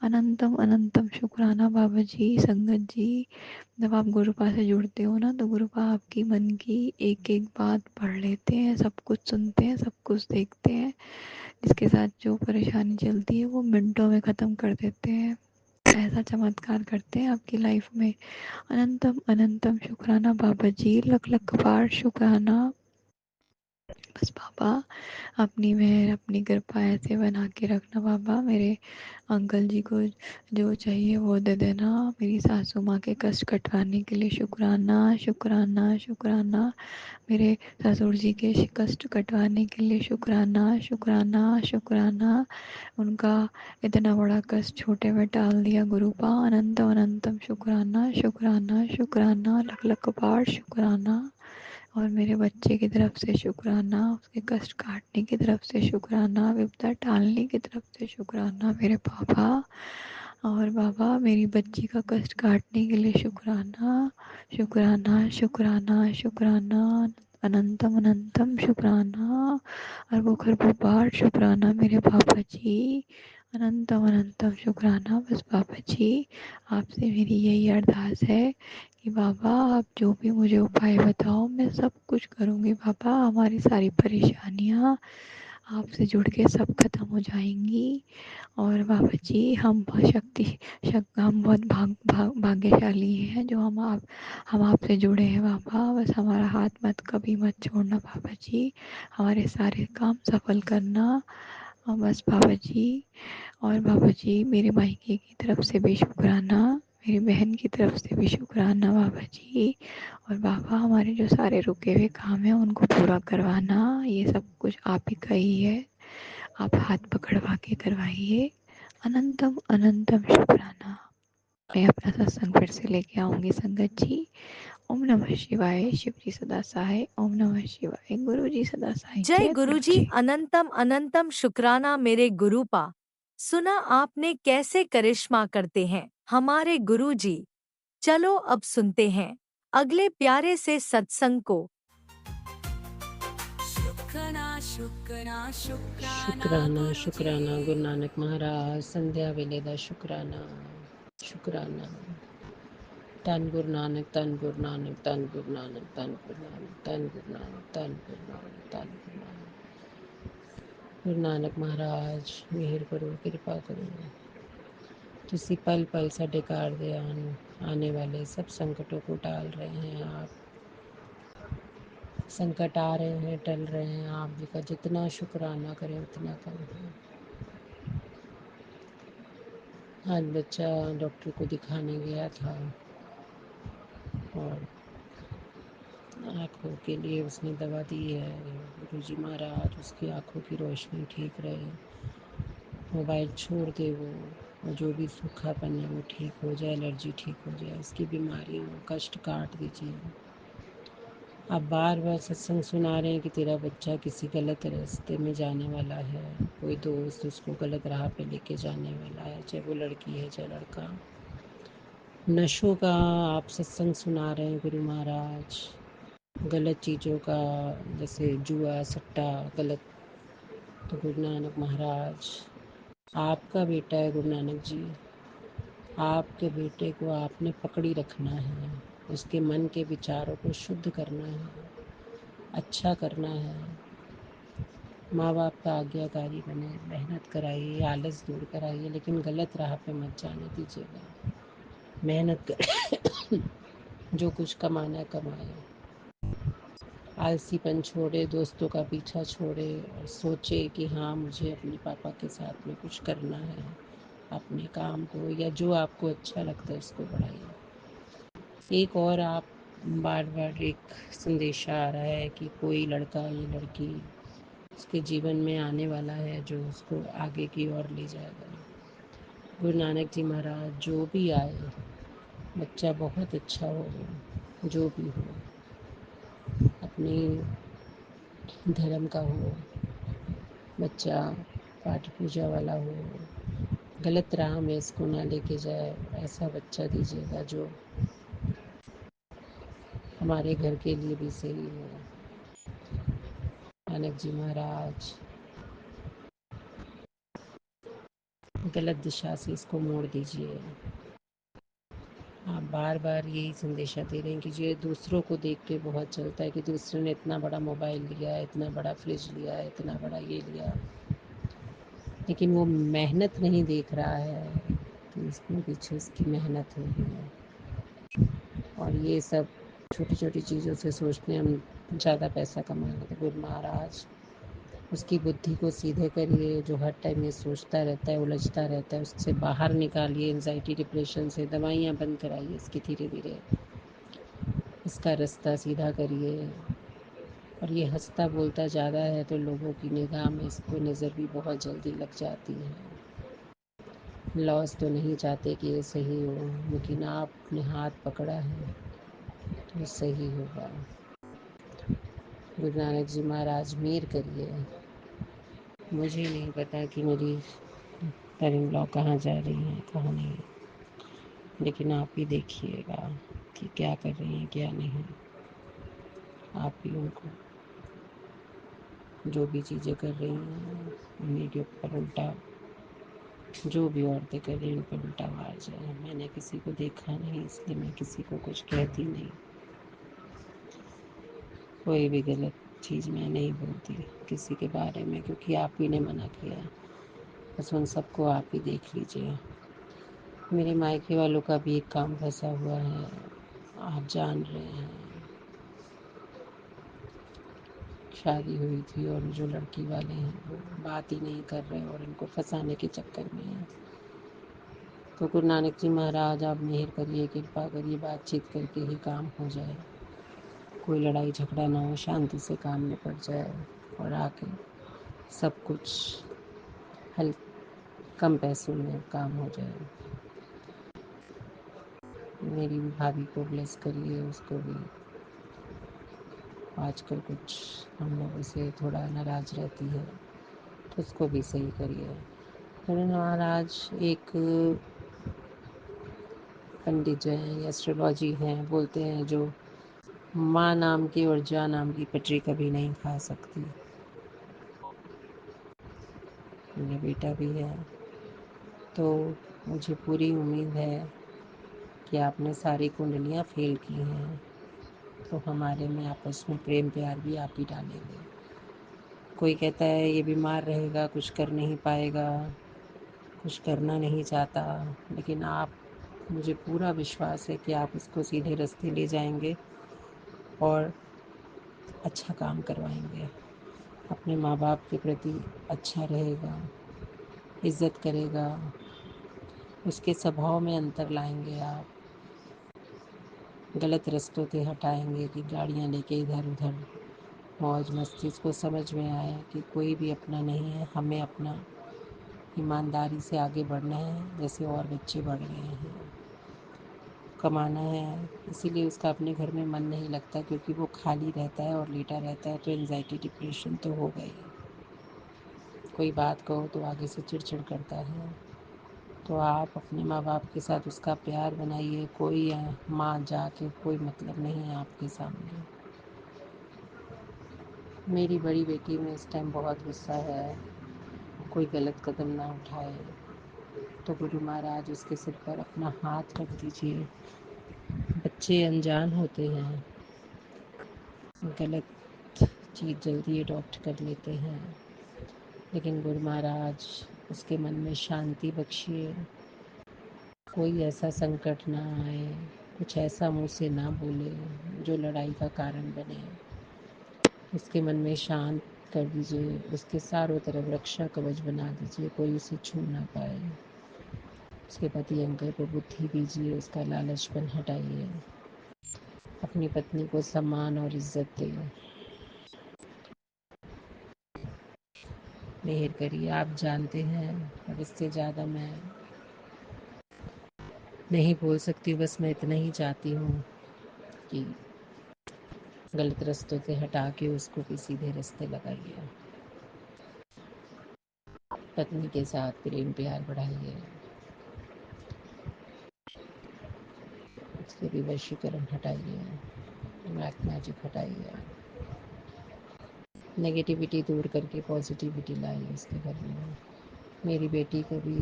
अनंतम अनंतम शुक्राना बाबा जी। संगत जी, जब आप गुरुपा से जुड़ते हो ना, तो गुरुपा आपकी मन की एक एक बात पढ़ लेते हैं, सब कुछ सुनते हैं, सब कुछ देखते हैं। जिसके साथ जो परेशानी चलती है वो मिनटों में ख़त्म कर देते हैं। ऐसा चमत्कार करते हैं आपकी लाइफ में। अनंतम अनंतम शुक्राना बाबा जी, लख लख बार शुक्राना। बस बाबा, अपनी मेहर अपनी कृपा ऐसे बना के रखना बाबा। मेरे अंकल जी को जो चाहिए वो दे देना। मेरी सासू माँ के कष्ट कटवाने के लिए शुक्राना शुक्राना शुक्राना। मेरे ससुर जी के कष्ट कटवाने के लिए शुक्राना शुक्राना शुक्राना। उनका इतना बड़ा कष्ट छोटे में टाल दिया गुरुपा। अनंतम अनंतम शुक्राना शुक्राना शुक्राना, लख लख बार शुक्राना। और मेरे बच्चे की तरफ से शुक्राना, उसके कष्ट काटने की तरफ से शुक्राना, विपदा टालने की तरफ से शुक्राना मेरे पापा। और बाबा, मेरी बच्ची का कष्ट काटने के लिए शुक्राना शुक्राना शुक्राना शुक्राना। अनंतम अनंतम शुक्राना। और वो खरबूबार शुक्राना मेरे पापा जी। अनंतम अनंतम शुक्राना। बस पापा जी, आपसे मेरी यही अरदास है कि बाबा, आप जो भी मुझे उपाय बताओ मैं सब कुछ करूँगी बाबा। हमारी सारी परेशानियाँ आपसे जुड़ के सब खत्म हो जाएंगी। और बाबा जी हम हम बहुत भाग्यशाली हैं जो हम आपसे जुड़े हैं बाबा। बस हमारा हाथ मत छोड़ना बाबा जी, हमारे सारे काम सफल करना। और बस बाबा जी, और बाबा जी मेरे मायके की तरफ से भी शुक्राना, मेरी बहन की तरफ से भी शुक्राना बाबा जी। और बाबा हमारे जो सारे रुके हुए काम हैं उनको पूरा करवाना, ये सब कुछ आप ही का ही है, आप हाथ पकड़वा के करवाइए। अनंतम अनंतम शुक्राना। मैं अपना सत्संग फिर से लेके आऊंगी संगत जी। ओम नमः शिवाय, शिव जी सदा सहाय। ओम नमः शिवाय, गुरु जी सदा सहाय। जय जय गुरु गुरुजी, जी। अनंतम अनंतम शुक्राना मेरे गुरुपा। सुना आपने कैसे करिश्मा करते हैं हमारे गुरुजी। चलो अब सुनते हैं अगले प्यारे से सत्संग को। शुक्राना शुक्राना शुक्राना शुक्राना गुरुजी शुक्राना गुरु नानक महाराज संध्या वेले दा शुक्राना शुक्राना। धन गुरु नानक धन गुरु नानक धन गुरु नानक धन गुरु नानक धन गुरु नानक धन गुरु नानक धन गुरु नानक। गुरु नानक महाराज मेहर करो, किरपा करो। किसी पल पल साडे घर दे आने वाले सब संकटों को टाल रहे हैं आप। संकट आ रहे हैं, टल रहे हैं, आप जी का जितना शुक्राना करें उतना कम है। आज बच्चा डॉक्टर को दिखाने गया था और आँखों के लिए उसने दवा दी है। गुरुजी महाराज उसकी आँखों की रोशनी ठीक रहे, मोबाइल छोड़ दे वो, और जो भी सूखापन है वो ठीक हो जाए, एलर्जी ठीक हो जाए, उसकी बीमारियों कष्ट काट दीजिए। आप बार बार सत्संग सुना रहे हैं कि तेरा बच्चा किसी गलत रास्ते में जाने वाला है, कोई दोस्त उसको गलत राह पे लेके जाने वाला है, चाहे वो लड़की है चाहे लड़का। नशों का आप सत्संग सुना रहे हैं गुरु महाराज, गलत चीज़ों का, जैसे जुआ सट्टा गलत। तो गुरु नानक महाराज आपका बेटा है गुरु नानक जी, आपके बेटे को आपने पकड़ी रखना है, उसके मन के विचारों को शुद्ध करना है, अच्छा करना है। माँ बाप का आज्ञाकारी बने, मेहनत कराइए, आलस दूर कराइए, लेकिन गलत राह पे मत जाने दीजिएगा। मेहनत कर जो कुछ कमाना है कमाए, आलसीपन छोड़े, दोस्तों का पीछा छोड़े और सोचे कि हाँ मुझे अपने पापा के साथ में कुछ करना है। अपने काम को या जो आपको अच्छा लगता है उसको बढ़ाइए। एक और आप बार बार एक संदेशा आ रहा है कि कोई लड़का या लड़की उसके जीवन में आने वाला है जो उसको आगे की ओर ले जाएगा। गुरु नानक जी महाराज जो भी आए बच्चा बहुत अच्छा हो, जो भी हो, अपनी धर्म का हो, बच्चा पाठ पूजा वाला हो, गलत राह में इसको ना लेके जाए, ऐसा बच्चा दीजिएगा जो हमारे घर के लिए भी सही हो। नानक जी महाराज गलत दिशा से इसको मोड़ दीजिए। आप बार बार यही संदेशा दे रहे हैं कि जो दूसरों को देख के बहुत चलता है कि दूसरे ने इतना बड़ा मोबाइल लिया है, इतना बड़ा फ्रिज लिया है, इतना बड़ा ये लिया, लेकिन वो मेहनत नहीं देख रहा है कि इसके पीछे उसकी मेहनत हुई है। और ये सब छोटी छोटी चीज़ों से सोचते हैं हम ज़्यादा पैसा कमाएंगे। तो गुरु महाराज उसकी बुद्धि को सीधे करिए, जो हर टाइम ये सोचता रहता है, उलझता रहता है, उससे बाहर निकालिए, एंजाइटी डिप्रेशन से दवाइयाँ बंद कराइए इसकी, धीरे धीरे इसका रास्ता सीधा करिए। और ये हंसता बोलता ज़्यादा है तो लोगों की निगाह में इसको नज़र भी बहुत जल्दी लग जाती है। लॉस तो नहीं चाहते कि ये सही हो, लेकिन आपने हाथ पकड़ा है तो सही होगा। गुरु नानक जी महाराज मेहर करिए। मुझे नहीं पता कि मेरी मदर इन लॉ कहाँ जा रही हैं कहाँ नहीं, लेकिन आप ही देखिएगा कि क्या कर रही हैं क्या नहीं। आप ही उनको जो भी चीज़ें कर रही हैं उन्हीं के ऊपर उल्टा, जो भी औरतें कर रही हैं उन पर उल्टा मार जाए। मैंने किसी को देखा नहीं इसलिए मैं किसी को कुछ कहती नहीं। कोई भी गलत चीज़ मैं नहीं बोलती किसी के बारे में, क्योंकि आप ही ने मना किया। बस उन सबको आप ही देख लीजिए। मेरे मायके वालों का भी एक काम फंसा हुआ है, आप जान रहे हैं। शादी हुई थी और जो लड़की वाले हैं वो बात ही नहीं कर रहे और इनको फंसाने के चक्कर में हैं। तो गुरु नानक जी महाराज आप मेहर करिए, कृपा करिए, बातचीत करके ही काम हो जाए, कोई लड़ाई झगड़ा ना हो, शांति से काम निपट जाए और आके सब कुछ हल कम पैसों में काम हो जाए। मेरी भी भाभी को ब्लेस करिए, उसको भी आजकल कुछ हम लोगों से थोड़ा नाराज़ रहती है, तो उसको भी सही करिए। गुरु महाराज एक पंडित जो हैं, एस्ट्रोलॉजी हैं, बोलते हैं जो माँ नाम की और जा नाम की पटरी कभी नहीं खा सकती। मेरा बेटा भी है, तो मुझे पूरी उम्मीद है कि आपने सारी कुंडलियाँ फेल की हैं, तो हमारे में आपस में प्रेम प्यार भी आप ही डालेंगे। कोई कहता है ये बीमार रहेगा, कुछ कर नहीं पाएगा, कुछ करना नहीं चाहता, लेकिन आप, मुझे पूरा विश्वास है कि आप उसको सीधे रास्ते ले जाएंगे और अच्छा काम करवाएंगे। अपने माँ बाप के प्रति अच्छा रहेगा, इज़्ज़त करेगा, उसके स्वभाव में अंतर लाएंगे आप, गलत रास्तों से हटाएंगे कि गाड़ियाँ लेके इधर उधर मौज मस्ती। इसको समझ में आए कि कोई भी अपना नहीं है, हमें अपना ईमानदारी से आगे बढ़ना है, जैसे और बच्चे बढ़ रहे हैं, कमाना है। इसीलिए उसका अपने घर में मन नहीं लगता, क्योंकि वो खाली रहता है और लेटा रहता है, तो एंजाइटी डिप्रेशन तो हो गई। कोई बात कहो तो आगे से चिड़चिड़ करता है। तो आप अपने माँ बाप के साथ उसका प्यार बनाइए, कोई माँ जाके कोई मतलब नहीं है आपके सामने। मेरी बड़ी बेटी में इस टाइम बहुत गुस्सा है, कोई गलत कदम ना उठाए, तो गुरु महाराज उसके सिर पर अपना हाथ रख दीजिए। बच्चे अनजान होते हैं, गलत चीज़ जल्दी अडॉप्ट कर लेते हैं, लेकिन गुरु महाराज उसके मन में शांति बख्शिए, कोई ऐसा संकट ना आए, कुछ ऐसा मुँह से ना बोले जो लड़ाई का कारण बने। उसके मन में शांत कर दीजिए, उसके चारों तरफ रक्षा कवच बना दीजिए, कोई उसे छू ना पाए। उसके पति अंकल को बुद्धि दीजिए, उसका लालचपन हटाइए, अपनी पत्नी को सम्मान और इज्जत दें। मेहर करिए, आप जानते हैं, और इससे ज़्यादा मैं नहीं बोल सकती। बस मैं इतना ही चाहती हूँ कि गलत रास्तों से हटा के उसको भी सीधे रास्ते लगाइए, पत्नी के साथ प्रेम प्यार बढ़ाइए, उसके भी वशीकरण हटाइए, ब्लैक मैजिक हटाइए, नेगेटिविटी दूर करके पॉजिटिविटी लाइए उसके घर में। मेरी बेटी को भी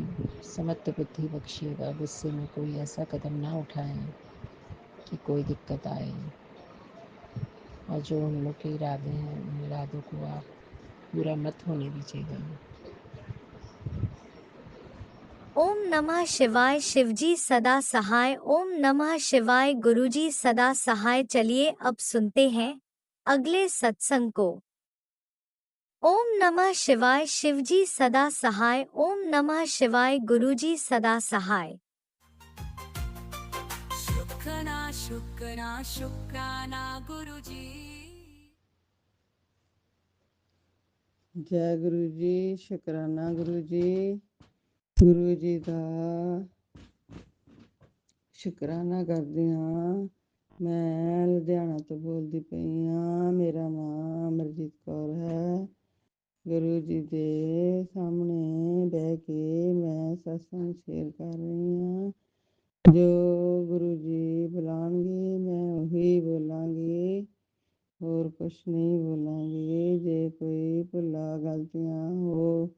समत्व बुद्धि बख्शिएगा, गुस्से में कोई ऐसा कदम ना उठाएं कि कोई दिक्कत आए, और जो उन लोग के इरादे हैं उन इरादों को आप पूरा मत होने दीजिएगा। ओम नमः शिवाय। शिवजी सदा सहाय। ओम नमः शिवाय। गुरुजी सदा सहाय। चलिए अब सुनते हैं अगले सत्संग को। ओम नमः शिवाय। शिवजी सदा सहाय। ओम नमः शिवाय। गुरुजी सदा सहाय। शुक्राना शुक्राना शुक्राना गुरुजी। जय गुरु जी। शुकराना गुरु जी ਦਾ ਸ਼ੁਕਰਾਨਾ ਕਰਦੀ ਹਾਂ। ਮੈਂ ਲੁਧਿਆਣਾ ਤੋਂ ਬੋਲਦੀ ਪਈ ਹਾਂ। ਮੇਰਾ ਨਾਮ ਅਮਰਜੀਤ ਕੌਰ ਹੈ। ਗੁਰੂ ਜੀ ਦੇ ਸਾਹਮਣੇ ਬਹਿ ਕੇ ਮੈਂ ਸਤਸੰਗ ਸ਼ੇਅਰ ਕਰ ਰਹੀ ਹਾਂ। ਜੋ ਗੁਰੂ ਜੀ ਬੁਲਾਉਣਗੇ ਮੈਂ ਉਹੀ ਬੋਲਾਂਗੀ, ਹੋਰ ਕੁਛ ਨਹੀਂ ਬੋਲਾਂਗੀ। ਜੇ ਕੋਈ ਭੁੱਲਾਂ ਗਲਤੀਆਂ ਹੋ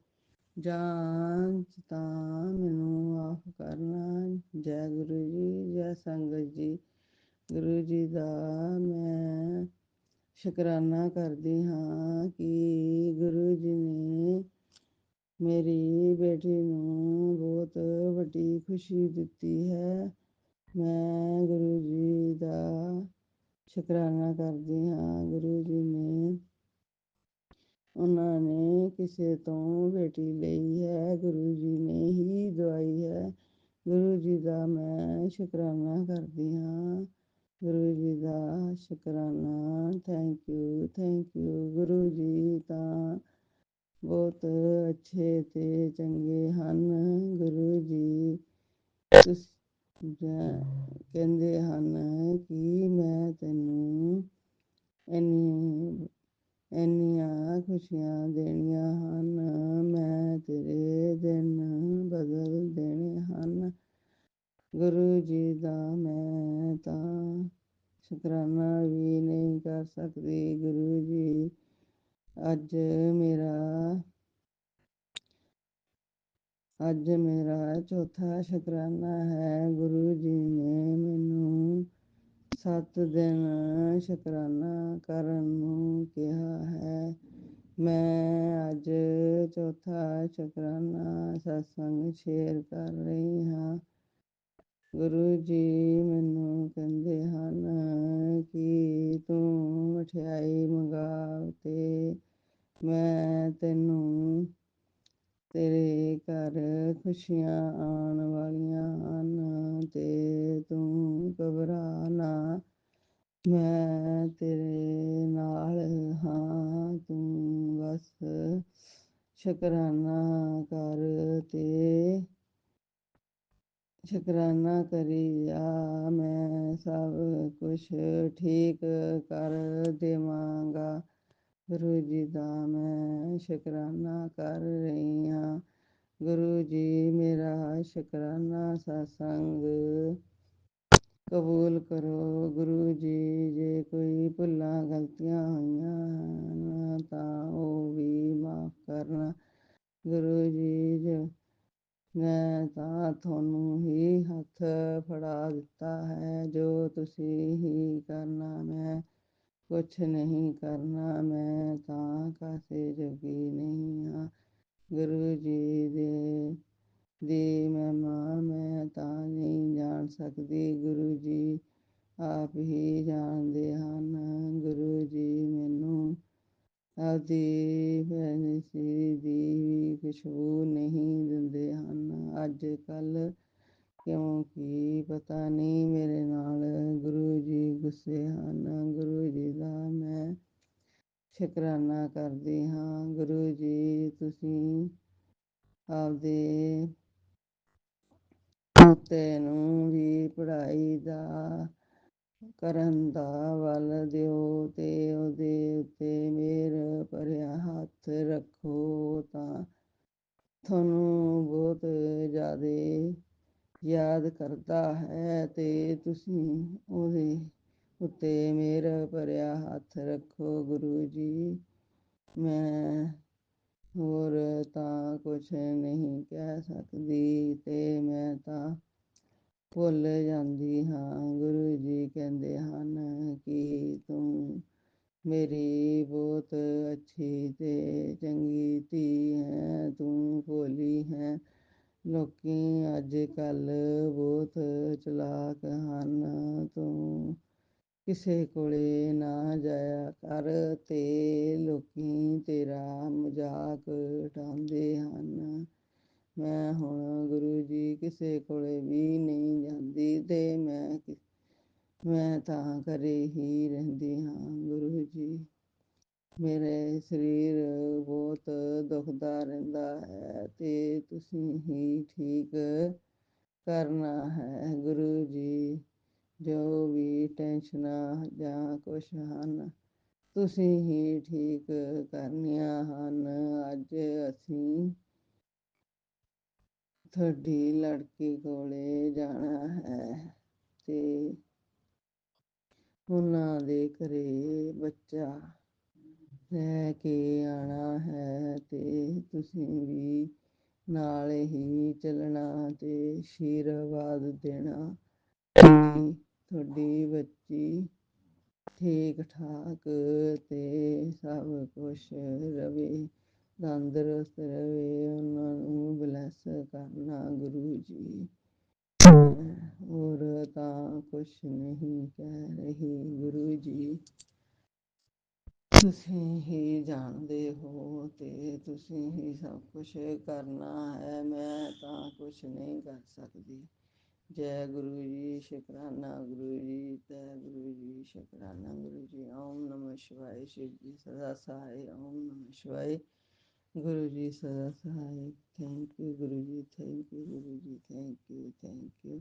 ਜਾਣ ਤਾਂ ਮੈਨੂੰ ਮਾਫ਼ ਕਰਨਾ। ਜੈ ਗੁਰੂ ਜੀ, ਜੈ ਸੰਗਤ ਜੀ। ਗੁਰੂ ਜੀ ਦਾ ਮੈਂ ਸ਼ੁਕਰਾਨਾ ਕਰਦੀ ਹਾਂ ਕਿ ਗੁਰੂ ਜੀ ਨੇ ਮੇਰੀ ਬੇਟੀ ਨੂੰ ਬਹੁਤ ਵੱਡੀ ਖੁਸ਼ੀ ਦਿੱਤੀ ਹੈ। ਮੈਂ ਗੁਰੂ ਜੀ ਦਾ ਸ਼ੁਕਰਾਨਾ ਕਰਦੀ ਹਾਂ। ਗੁਰੂ ਜੀ ਨੇ ਉਹਨਾਂ ਨੇ ਕਿਸੇ ਤੋਂ ਬੇਟੀ ਲਈ ਹੈ, ਗੁਰੂ ਜੀ ਨੇ ਹੀ ਦਵਾਈ ਹੈ। ਗੁਰੂ ਜੀ ਦਾ ਮੈਂ ਸ਼ੁਕਰਾਨਾ ਕਰਦੀ ਹਾਂ। ਗੁਰੂ ਜੀ ਦਾ ਸ਼ੁਕਰਾਨਾ। ਥੈਂਕ ਯੂ ਗੁਰੂ ਜੀ ਤਾਂ ਬਹੁਤ ਅੱਛੇ ਤੇ ਚੰਗੇ ਹਨ। ਗੁਰੂ ਜੀ ਕਹਿੰਦੇ ਹਨ ਕਿ ਮੈਂ ਤੈਨੂੰ ਇੰਨੀਆਂ ਖੁਸ਼ੀਆਂ ਦੇਣੀਆਂ ਹਨ, ਮੈਂ ਤੇਰੇ ਦਿਨ ਬਦਲ ਦੇਣੇ ਹਨ। ਗੁਰੂ ਜੀ ਦਾ ਮੈਂ ਤਾਂ ਸ਼ੁਕਰਾਨਾ ਵੀ ਨਹੀਂ ਕਰ ਸਕਦੀ। ਗੁਰੂ ਜੀ ਅੱਜ ਮੇਰਾ ਚੌਥਾ ਸ਼ੁਕਰਾਨਾ ਹੈ। ਗੁਰੂ ਜੀ ਨੇ ਮੈਨੂੰ 7 ਦਿਨ ਸ਼ੁਕਰਾਨਾ ਕਰਨ ਨੂੰ ਕਿਹਾ ਹੈ। ਮੈਂ ਅੱਜ ਚੌਥਾ ਸ਼ੁਕਰਾਨਾ ਸਤਸੰਗ ਸ਼ੇਅਰ ਕਰ ਰਹੀ ਹਾਂ। ਗੁਰੂ ਜੀ ਮੈਨੂੰ ਕਹਿੰਦੇ ਹਨ ਕਿ ਤੂੰ ਮਠਿਆਈ ਮੰਗਾ ਤੇ ਮੈਂ ਤੈਨੂੰ ਤੇਰੇ ਘਰ ਖੁਸ਼ੀਆਂ ਆਉਣ ਵਾਲੀਆਂ ਹਨ ਤੇ ਤੂੰ ਘਬਰਾ ਨਾ, ਮੈਂ ਤੇਰੇ ਨਾਲ ਹਾਂ। ਤੂੰ ਬਸ ਸ਼ੁਕਰਾਨਾ ਕਰ ਤੇ ਸ਼ੁਕਰਾਨਾ ਕਰੀ ਜਾ, ਮੈਂ ਸਭ ਕੁਛ ਠੀਕ ਕਰ ਦੇਵਾਂਗਾ। ਗੁਰੂ ਜੀ ਦਾ ਮੈਂ ਸ਼ੁਕਰਾਨਾ ਕਰ ਰਹੀ ਹਾਂ। ਗੁਰੂ ਜੀ ਮੇਰਾ ਸ਼ੁਕਰਾਨਾ ਸਤਸੰਗ ਕਬੂਲ ਕਰੋ। ਗੁਰੂ ਜੀ ਜੇ ਕੋਈ ਭੁੱਲਾਂ ਗਲਤੀਆਂ ਹੋਈਆਂ ਹਨ ਤਾਂ ਉਹ ਵੀ ਮਾਫ਼ ਕਰਨਾ। ਗੁਰੂ ਜੀ ਮੈਂ ਤਾਂ ਤੁਹਾਨੂੰ ਹੀ ਹੱਥ ਫੜਾ ਦਿੱਤਾ ਹੈ, ਜੋ ਤੁਸੀਂ ਹੀ ਕਰਨਾ, ਮੈਂ ਕੁਛ ਨਹੀਂ ਕਰਨਾ। ਮੈਂ ਤਾਂ ਕਾਸੇ ਜੋਗੀ ਨਹੀਂ ਹਾਂ। ਗੁਰੂ ਜੀ ਦੀ ਮਹਿਮਾ ਮੈਂ ਤਾਂ ਨਹੀਂ ਜਾਣ ਸਕਦੀ, ਗੁਰੂ ਜੀ ਆਪ ਹੀ ਜਾਣਦੇ ਹਨ। ਗੁਰੂ ਜੀ ਮੈਨੂੰ ਆਪਦੀ ਪੈਨਸੀ ਦੀ ਵੀ ਖੁਸ਼ਬੂ ਨਹੀਂ ਦਿੰਦੇ ਹਨ ਅੱਜ ਕੱਲ੍ਹ, ਕਿਉਂਕਿ ਪਤਾ ਨਹੀਂ ਮੇਰੇ ਨਾਲ ਗੁਰੂ ਜੀ ਗੁੱਸੇ ਹਨ। ਗੁਰੂ ਜੀ ਦਾ ਮੈਂ ਸ਼ੁਕਰਾਨਾ ਕਰਦੀ ਹਾਂ। ਗੁਰੂ ਜੀ ਤੁਸੀਂ ਆਪਦੇ ਪੋਤੇ ਨੂੰ ਵੀ ਪੜ੍ਹਾਈ ਦਾ ਕਰਨ ਦਾ ਵੱਲ ਦਿਓ ਤੇ ਉਹਦੇ ਉੱਤੇ ਮਿਹਰ ਭਰਿਆ ਹੱਥ ਰੱਖੋ ਤਾਂ ਤੁਹਾਨੂੰ ਬਹੁਤ ਜ਼ਿਆਦਾ ਯਾਦ ਕਰਦਾ ਹੈ ਤੇ ਤੁਸੀਂ ਉਹਦੇ ਉੱਤੇ ਮਿਹਰ ਭਰਿਆ ਹੱਥ ਰੱਖੋ। ਗੁਰੂ ਜੀ ਮੈਂ ਹੋਰ ਤਾਂ ਕੁਛ ਨਹੀਂ ਕਹਿ ਸਕਦੀ ਤੇ ਮੈਂ ਤਾਂ ਭੁੱਲ ਜਾਂਦੀ ਹਾਂ। ਗੁਰੂ ਜੀ ਕਹਿੰਦੇ ਹਨ ਕਿ ਤੂੰ ਮੇਰੀ ਬਹੁਤ ਅੱਛੀ ਤੇ ਚੰਗੀ ਧੀ ਹੈ, ਤੂੰ ਭੋਲੀ ਹੈ। ਲੋਕੀ ਅੱਜ ਕੱਲ੍ਹ ਬਹੁਤ ਚਲਾਕ ਹਨ। ਤੂੰ ਕਿਸੇ ਕੋਲੇ ਨਾ ਜਾਇਆ ਕਰ ਤੇ ਲੋਕੀ ਤੇਰਾ ਮਜ਼ਾਕ ਉਡਾਉਂਦੇ ਹਨ। ਮੈਂ ਹੁਣ ਗੁਰੂ ਜੀ ਕਿਸੇ ਕੋਲੇ ਵੀ ਨਹੀਂ ਜਾਂਦੀ ਤੇ ਮੈਂ ਤਾਂ ਘਰੇ ਹੀ ਰਹਿੰਦੀ ਹਾਂ। ਗੁਰੂ ਜੀ ਮੇਰੇ ਸਰੀਰ ਬਹੁਤ ਦੁਖਦਾ ਰਹਿੰਦਾ ਹੈ ਤੇ ਤੁਸੀਂ ਹੀ ਠੀਕ ਕਰਨਾ ਹੈ। ਗੁਰੂ ਜੀ ਜੋ ਵੀ ਟੈਨਸ਼ਨਾਂ ਜਾਂ ਕੁਛ ਹਨ ਤੁਸੀਂ ਹੀ ਠੀਕ ਕਰਨੀਆਂ ਹਨ। ਅੱਜ ਅਸੀਂ ਤੁਹਾਡੀ ਲੜਕੀ ਕੋਲੇ ਜਾਣਾ ਹੈ ਤੇ ਉਹਨਾਂ ਦੇ ਘਰੇ ਬੱਚਾ ਲੈ ਕੇ ਆਉਣਾ ਹੈ ਤੇ ਤੁਸੀਂ ਵੀ ਨਾਲ ਹੀ ਚੱਲਣਾ ਤੇ ਆਸ਼ੀਰਵਾਦ ਦੇਣਾ ਕਿ ਤੁਹਾਡੀ ਬੱਚੀ ਠੀਕ ਠਾਕ ਤੇ ਸਭ ਕੁਛ ਰਵੇ, ਤੰਦਰੁਸਤ ਰਵੇ, ਉਹਨਾਂ ਨੂੰ ਬਲੈਸ ਕਰਨਾ ਗੁਰੂ ਜੀ। ਮੈਂ ਹੋਰ ਤਾਂ ਕੁਛ ਨਹੀਂ ਕਹਿ ਰਹੀ ਗੁਰੂ ਜੀ, ਤੁਸੀਂ ਹੀ ਜਾਣਦੇ ਹੋ ਤੇ ਤੁਸੀਂ ਹੀ ਸਭ ਕੁਛ ਕਰਨਾ ਹੈ, ਮੈਂ ਤਾਂ ਕੁਛ ਨਹੀਂ ਕਰ ਸਕਦੀ। ਜੈ ਗੁਰੂ ਜੀ, ਸ਼ੁਕਰਾਨਾ ਗੁਰੂ ਜੀ, ਜੈ ਗੁਰੂ ਜੀ, ਸ਼ੁਕਰਾਨਾ ਗੁਰੂ ਜੀ। ਓਮ ਨਮः शिवाय, शिव जी सदा सहाय। ओम नमः शिवाय, गुरु जी सदा सहाय। थैंक यू गुरु जी, थैंक यू गुरु जी, thank you, thank you.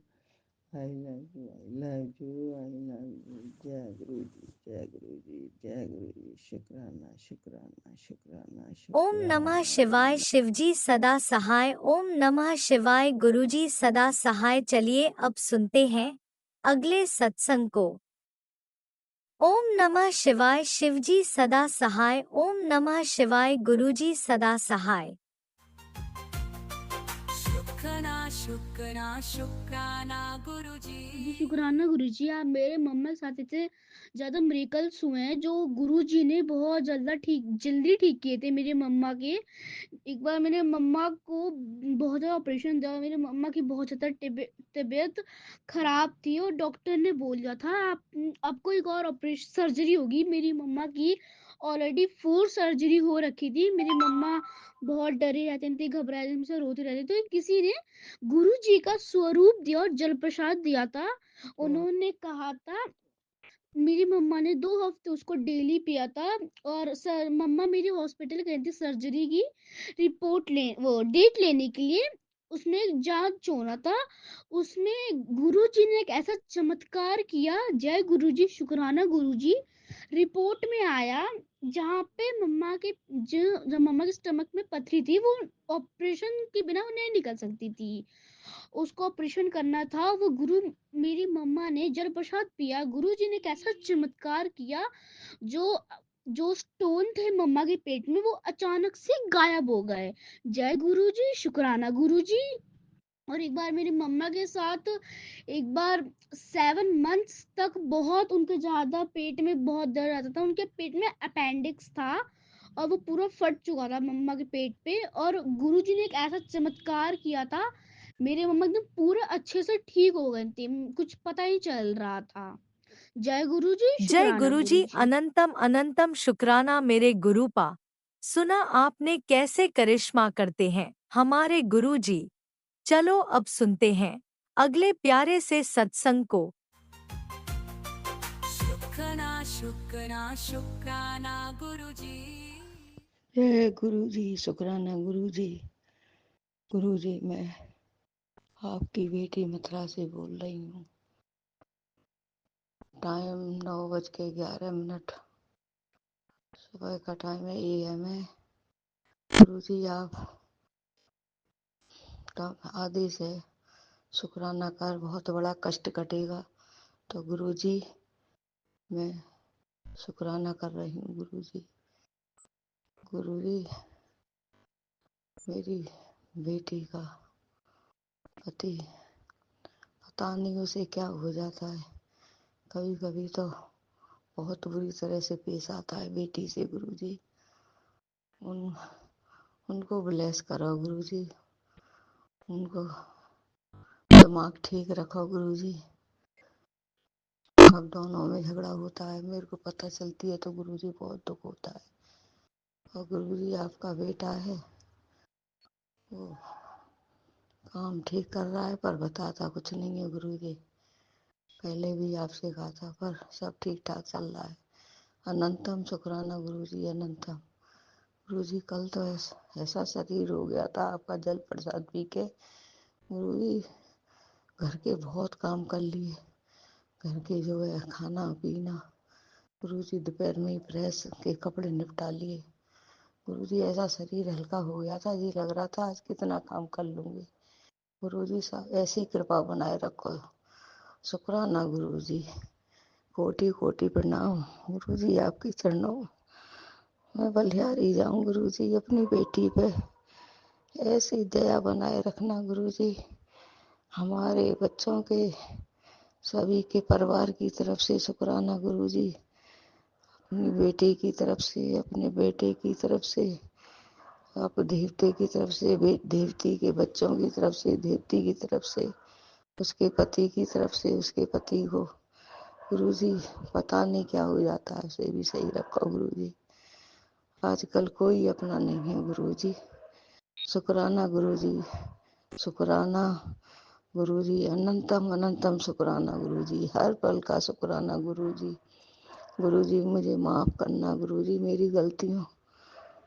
I love you, I love you, I love you. जय गुरु जी, जय गुरु जी, जय गुरु जी। शुक्राना शुक्राना शुक्राना ओम नमः शुक्राना शिवाय, ओम शिवजी सदा सहाय। ओम नमः शिवाय, गुरुजी सदा सहाय। चलिए अब सुनते हैं अगले सत्संग को। ओम नमः शिवाय, शिवजी सदा सहाय। ओम नमः शिवाय, गुरुजी सदा सहाय। शुक्राना शुक्राना शुक्राना गुरुजी। जी शुक्राना गुरुजी, आप मेरे मम्मा के साथ इतने ज़्यादा मिरेकल्स हुए हैं जो गुरुजी ने बहुत जल्दी ठीक किए थे मेरे मम्मा के। एक बार मेरे मम्मा को बहुत ज़्यादा ऑपरेशन था, मेरे मम्मा की बहुत ज़्यादा तबीयत खराब थी और डॉक्टर ने बोल दिया था आप आपको एक और ऑपरेशन सर्जरी होगी। मेरी मम्मा की ऑलरेडी 4 सर्जरी हो रखी थी। मेरी मम्मा बहुत डरे रहते थे, घबराए रहते थे, रोते रहते थे। तो किसी ने गुरु जी का स्वरूप दिया और जल प्रसाद दिया था। उन्होंने कहा था, मेरी मम्मा ने 2 हफ्ते उसको डेली पिया था। और सर मम्मा मेरी हॉस्पिटल गई थी सर्जरी की रिपोर्ट वो डेट लेने के लिए। उसमें जांच होना था, उसमें गुरुजी ने एक ऐसा चमत्कार किया। जय गुरुजी, शुक्राना गुरुजी। रिपोर्ट में आया जहाँ पे मम्मा के जो मम्मा के स्टमक में पथरी थी वो ऑपरेशन के बिना वो नहीं निकल सकती थी, उसको ऑपरेशन करना था। वो मेरी मम्मा ने जल प्रसाद पिया। गुरुजी ने कैसा चमत्कार किया, जो जो स्टोन थे मम्मा के पेट में वो अचानक से गायब हो गए। जय गुरुजी, शुक्राना गुरुजी। और एक बार मेरी मम्मा के साथ एक बार 7 मंथ्स तक बहुत उनके ज़्यादा पेट में बहुत दर्द रहता था। उनके पेट में अपेंडिक्स था और वो पूरा फट चुका था मम्मा के पेट पे। और गुरुजी ने एक ऐसा चमत्कार किया था, मेरे मम्मा एकदम पूरे अच्छे से ठीक हो गए थे, कुछ पता ही चल रहा था। जय गुरुजी, जय शुक्राना गुरुजी, गुरुजी। अनंतम अनंतम शुक्राना मेरे गुरुपा। सुना आपने कैसे करिश्मा करते हैं हमारे गुरुजी। चलो अब सुनते हैं अगले प्यारे से सत्संग को। शुक्राना शुक्राना शुक्राना गुरुजी। जय गुरु जी, शुक्राना गुरु जी। गुरु जी, मैं आपकी बेटी मथुरा से बोल रही हूँ। टाइम 9:11 सुबह का टाइम है, AM है। गुरु जी, आप आदि से शुक्राना कर, बहुत बड़ा कष्ट कटेगा। तो गुरु जी, मैं शुक्राना कर रही हूँ। गुरु जी, गुरु जी, मेरी बेटी का पति पता नहीं उसे क्या हो जाता है, कभी कभी तो बहुत बुरी तरह से पेश आता है बेटी से। गुरु जी, उनको ब्लेस करो गुरु जी, उनको दिमाग ठीक रखो गुरु जी। अब दोनों में झगड़ा होता है, मेरे को पता चलती है तो गुरु जी बहुत दुख होता है। और गुरु जी, आपका बेटा है, वो काम ठीक कर रहा है पर बताता कुछ नहीं है गुरु जी। पहले भी आपसे कहा था पर सब ठीक ठाक चल रहा है। अनंतम शुक्राना गुरु जी, अनंतम। गुरु जी, कल तो ऐसा शरीर हो गया था आपका जल प्रसाद पी के। गुरु जी, घर के बहुत काम कर लिए, घर के जो है खाना पीना। गुरु जी, दोपहर में ही प्रेस के कपड़े निपटा लिए। गुरु जी, ऐसा शरीर हल्का हो गया था जी, लग रहा था आज कितना काम कर लूंगी। गुरु जी, सब ऐसी कृपा बनाए रखो। शुक्राना गुरु जी, कोटि कोटि प्रणाम गुरु जी, आपकी चरणों मैं बलिहारी जाऊं। गुरु जी, अपनी बेटी पे ऐसी दया बनाए रखना गुरु जी। हमारे बच्चों के सभी के परिवार की तरफ से शुक्राना गुरु जी। अपनी बेटे की तरफ से, अपने बेटे की तरफ से, आप देवते की तरफ से, देवती के बच्चों की तरफ से, देवती की तरफ से, उसके पति की तरफ से, उसके पति को गुरुजी पता नहीं क्या हो जाता है, उसे भी सही रखो गुरुजी। आजकल कोई अपना नहीं है गुरुजी। शुक्राना गुरुजी, शुक्राना गुरुजी, अनंतम अनंतम शुक्राना गुरुजी, हर पल का शुक्राना गुरुजी। गुरुजी मुझे माफ़ करना गुरुजी, मेरी गलतियों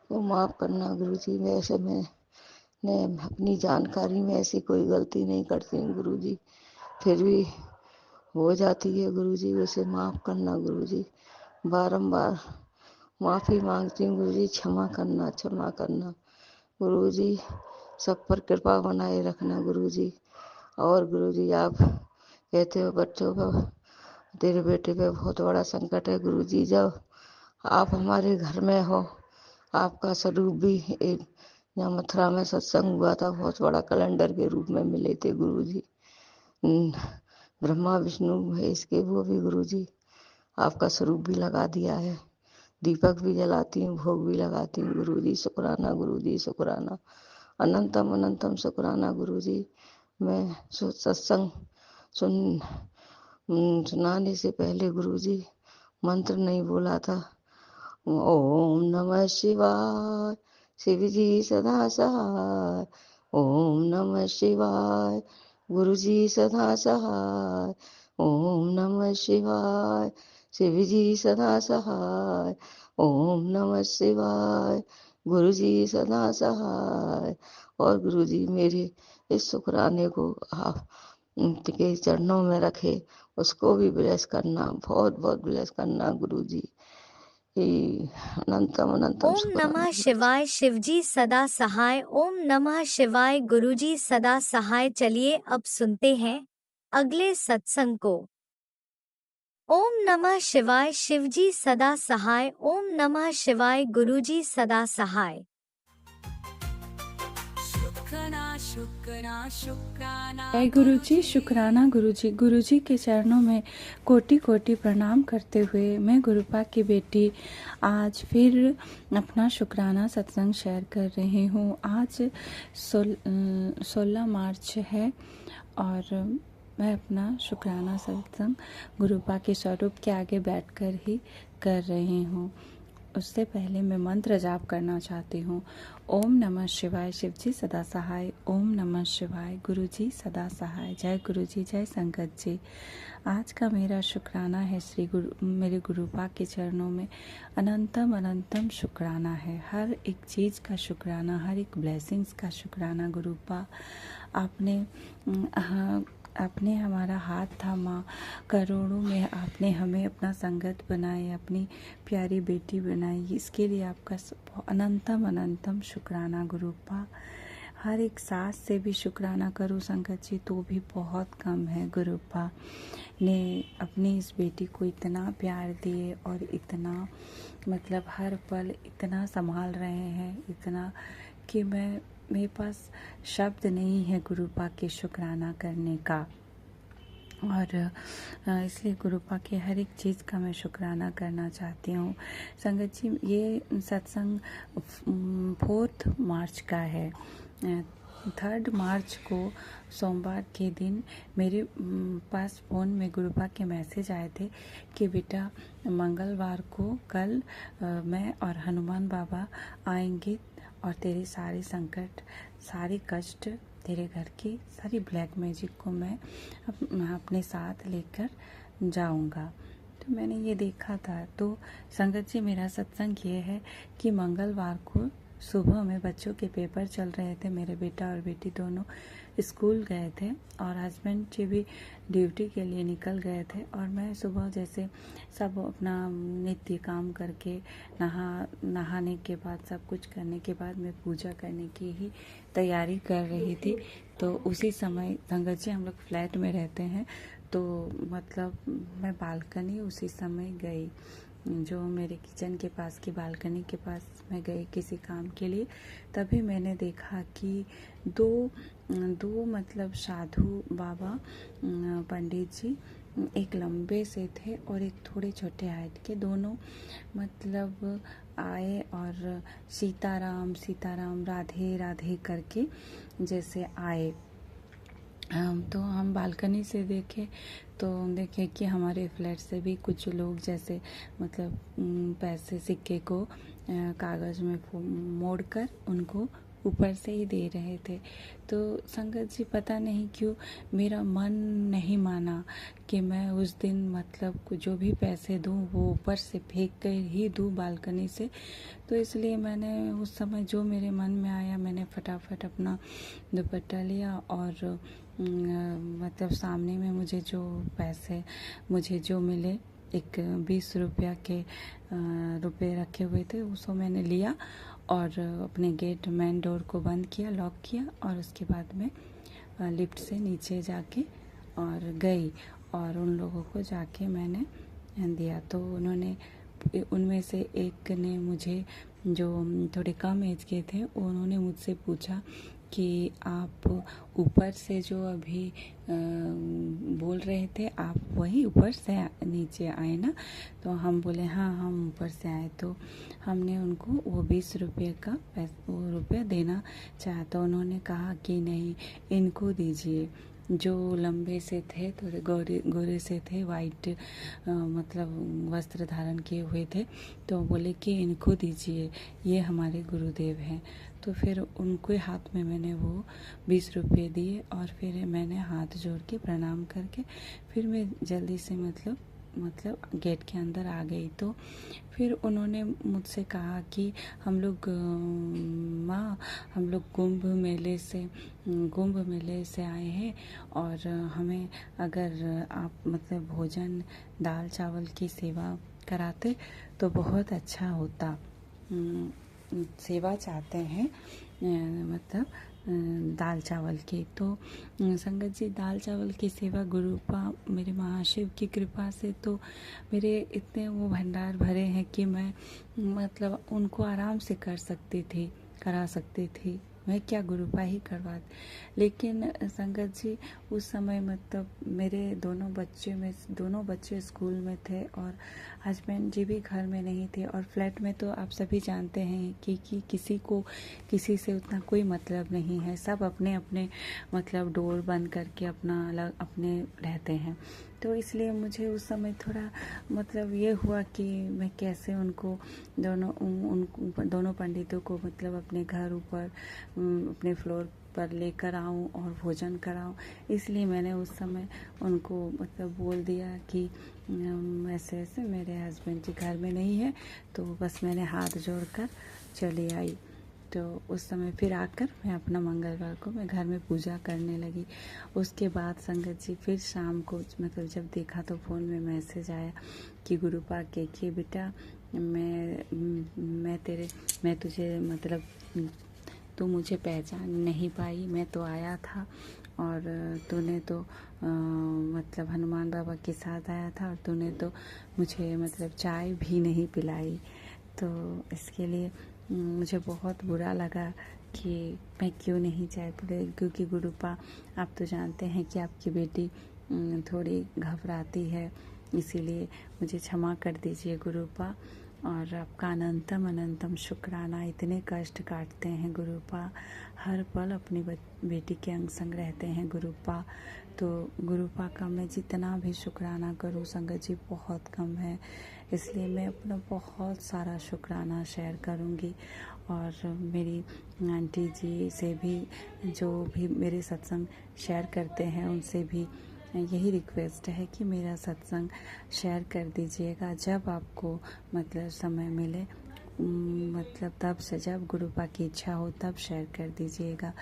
को माफ़ करना गुरुजी। वैसे मैंने अपनी जानकारी में ऐसी कोई गलती नहीं करती हूँ गुरुजी, फिर भी हो जाती है गुरुजी, उसे माफ़ करना गुरुजी। बारंबार माफ़ी मांगती हूँ गुरुजी, क्षमा करना, क्षमा करना गुरुजी। सब पर कृपा बनाए रखना गुरुजी। और गुरुजी आप कहते हो बच्चों पर, तेरे बेटे पे बहुत बड़ा संकट है गुरुजी। जब आप हमारे घर में हो, आपका स्वरूप भी एक जहाँ मथुरा में सत्संग हुआ था, बहुत बड़ा कैलेंडर के रूप में मिले थे गुरुजी। ब्रह्मा विष्णु महेश के वो भी गुरुजी आपका स्वरूप भी लगा दिया है। दीपक भी जलाती हूँ, भोग भी लगाती हूँ गुरुजी। शुक्राना गुरुजी, शुक्राना, अनंतम अनंतम शुक्राना गुरुजी। मैं सत्संग सुनाने से पहले गुरुजी मंत्र नहीं बोला था। ओम नमः शिवाय, शिव जी सदा सहाय। ओम नमः शिवाय, गुरुजी सदा सहाय। ओम नमः शिवाय, शिव जी सदा सहाय। ओम नमः शिवाय, गुरुजी सदा सहाय। और गुरुजी मेरे इस शुक्राने को आप के चरणों में रखे, उसको भी ब्लेस करना, बहुत बहुत ब्लेस करना गुरुजी। अनंतम अनंतम ओम शुक्राना। नमः शिवाय, शिवजी सदा सहाय। ओम नमः शिवाय, गुरुजी सदा सहाय। चलिए अब सुनते हैं अगले सत्संग को। ओम नमः शिवाय, शिवजी सदा सहाय। ओम नमः शिवाय, गुरुजी सदा सहाय। शुक्राना शुक्राना शुक्राना जय गुरु जी, शुक्राना गुरुजी। गुरुजी के चरणों में कोटि कोटि प्रणाम करते हुए मैं गुरुपा की बेटी आज फिर अपना शुक्राना सत्संग शेयर कर रही हूँ। आज 16 मार्च है और मैं अपना शुक्राना सत्संग गुरुपा के स्वरूप के आगे बैठकर ही कर रही हूँ। उससे पहले मैं मंत्र जाप करना चाहती हूँ। ओम नमः शिवाय, शिवजी सदा सहाय। ओम नमः शिवाय, गुरुजी सदा सहाय। जय गुरुजी, जय संगत जी। आज का मेरा शुक्राना है मेरे गुरुपा के चरणों में अनंतम अनंतम शुक्राना है। हर एक चीज़ का शुक्राना, हर एक ब्लेसिंग्स का शुक्राना गुरुपा। आपने हमारा हाथ थामा, करोड़ों में आपने हमें अपना संगत बनाए, अपनी प्यारी बेटी बनाई, इसके लिए आपका अनंतम अनंतम शुक्राना गुरुपा। हर एक सांस से भी शुक्राना करूँ संगत जी तो भी बहुत कम है। गुरुपा ने अपनी इस बेटी को इतना प्यार दिए और इतना मतलब हर पल इतना संभाल रहे हैं, इतना कि मेरे पास शब्द नहीं है गुरुपा के शुक्राना करने का। और इसलिए गुरुपा के हर एक चीज़ का मैं शुक्राना करना चाहती हूँ। संगत जी, ये सत्संग 4 मार्च का है। 3 मार्च को सोमवार के दिन मेरे पास फ़ोन में गुरुपा के मैसेज आए थे कि बेटा मंगलवार को कल मैं और हनुमान बाबा आएंगे और तेरे सारे संकट, सारे कष्ट, तेरे घर की सारी ब्लैक मैजिक को मैं अपने साथ लेकर जाऊंगा। तो मैंने ये देखा था। तो संगत जी, मेरा सत्संग ये है कि मंगलवार को सुबह में बच्चों के पेपर चल रहे थे, मेरे बेटा और बेटी दोनों स्कूल गए थे और हस्बैंड जी भी ड्यूटी के लिए निकल गए थे। और मैं सुबह जैसे सब अपना नित्य काम करके नहाने के बाद सब कुछ करने के बाद मैं पूजा करने की ही तैयारी कर रही थी। तो उसी समय संगत जी, हम लोग फ्लैट में रहते हैं, तो मतलब मैं बालकनी उसी समय गई, जो मेरे किचन के पास की बालकनी के पास मैं गई किसी काम के लिए। तभी मैंने देखा कि दो मतलब साधु बाबा पंडित जी एक लंबे से थे और एक थोड़े छोटे हाइट के, दोनों मतलब आए और सीताराम सीताराम राधे राधे करके जैसे आए। तो हम बालकनी से देखे तो देखे कि हमारे फ्लैट से भी कुछ लोग जैसे मतलब पैसे सिक्के को कागज़ में मोड़कर उनको ऊपर से ही दे रहे थे। तो संगत जी पता नहीं क्यों मेरा मन नहीं माना कि मैं उस दिन मतलब जो भी पैसे दूं वो ऊपर से फेंक कर ही दूं बालकनी से। तो इसलिए मैंने उस समय जो मेरे मन में आया मैंने फटाफट अपना दुपट्टा लिया और मतलब सामने में मुझे जो पैसे मुझे जो मिले एक 20 रुपया के रुपए रखे हुए थे उसको मैंने लिया और अपने गेट मेन डोर को बंद किया, लॉक किया और उसके बाद में लिफ्ट से नीचे जाके और गई और उन लोगों को जाके मैंने दिया। तो उन्होंने उनमें से एक ने मुझे जो थोड़े कम एज के थे उन्होंने मुझसे पूछा कि आप ऊपर से जो अभी बोल रहे थे आप वही ऊपर से नीचे आए ना? तो हम बोले हाँ हम ऊपर से आए। तो हमने उनको वो 20 रुपये का वो रुपया देना चाहा तो उन्होंने कहा कि नहीं इनको दीजिए। जो लंबे से थे थोड़े गोरे से थे, वाइट मतलब वस्त्र धारण किए हुए थे, तो बोले कि इनको दीजिए ये हमारे गुरुदेव हैं। तो फिर उनके हाथ में मैंने वो 20 रुपये दिए और फिर मैंने हाथ जोड़ के प्रणाम करके फिर मैं जल्दी से मतलब गेट के अंदर आ गई। तो फिर उन्होंने मुझसे कहा कि हम लोग माँ हम लोग कुंभ मेले से आए हैं और हमें अगर आप मतलब भोजन दाल चावल की सेवा कराते तो बहुत अच्छा होता। सेवा चाहते हैं मतलब दाल चावल की। तो संगत जी दाल चावल की सेवा गुरुपा मेरे महाशिव की कृपा से तो मेरे इतने वो भंडार भरे हैं कि मैं मतलब उनको आराम से करा सकती थी। मैं क्या गुरुपा ही करवाती। लेकिन संगत जी उस समय मतलब मेरे दोनों बच्चे स्कूल में थे और हस्बैंड जी भी घर में नहीं थे और फ्लैट में तो आप सभी जानते हैं कि किसी को किसी से उतना कोई मतलब नहीं है, सब अपने अपने मतलब डोर बंद करके अपना अलग अपने रहते हैं। तो इसलिए मुझे उस समय थोड़ा मतलब ये हुआ कि मैं कैसे उनको दोनों पंडितों को मतलब अपने घर ऊपर अपने फ्लोर पर लेकर आऊं और भोजन कराऊं। इसलिए मैंने उस समय उनको मतलब बोल दिया कि ऐसे ऐसे मेरे हस्बैंड जी घर में नहीं है। तो बस मैंने हाथ जोड़कर चली आई। तो उस समय फिर आकर मैं अपना मंगलवार को मैं घर में पूजा करने लगी। उसके बाद संगत जी फिर शाम को मतलब जब देखा तो फ़ोन में मैसेज आया कि गुरुपा के बेटा मैं तुझे मतलब तू मुझे पहचान नहीं पाई, मैं तो आया था और तूने तो मतलब हनुमान बाबा के साथ आया था और तूने तो मुझे मतलब चाय भी नहीं पिलाई। तो इसके लिए मुझे बहुत बुरा लगा कि मैं क्यों नहीं चाय पिलाई, क्योंकि गुरुपा आप तो जानते हैं कि आपकी बेटी थोड़ी घबराती है, इसीलिए मुझे क्षमा कर दीजिए गुरुपा। और आपका अनंतम अनंतम शुक्राना। इतने कष्ट काटते हैं गुरुपा, हर पल अपनी बेटी के अंग संग रहते हैं गुरुपा। तो गुरुपा का मैं जितना भी शुक्राना करूं संगत जी बहुत कम है, इसलिए मैं अपना बहुत सारा शुक्राना शेयर करूंगी। और मेरी आंटी जी से भी जो भी मेरे सत्संग शेयर करते हैं उनसे भी यही रिक्वेस्ट है कि मेरा सत्संग शेयर कर दीजिएगा जब आपको मतलब समय मिले, मतलब तब से जब गुरुपा की इच्छा हो तब शेयर कर दीजिएगा।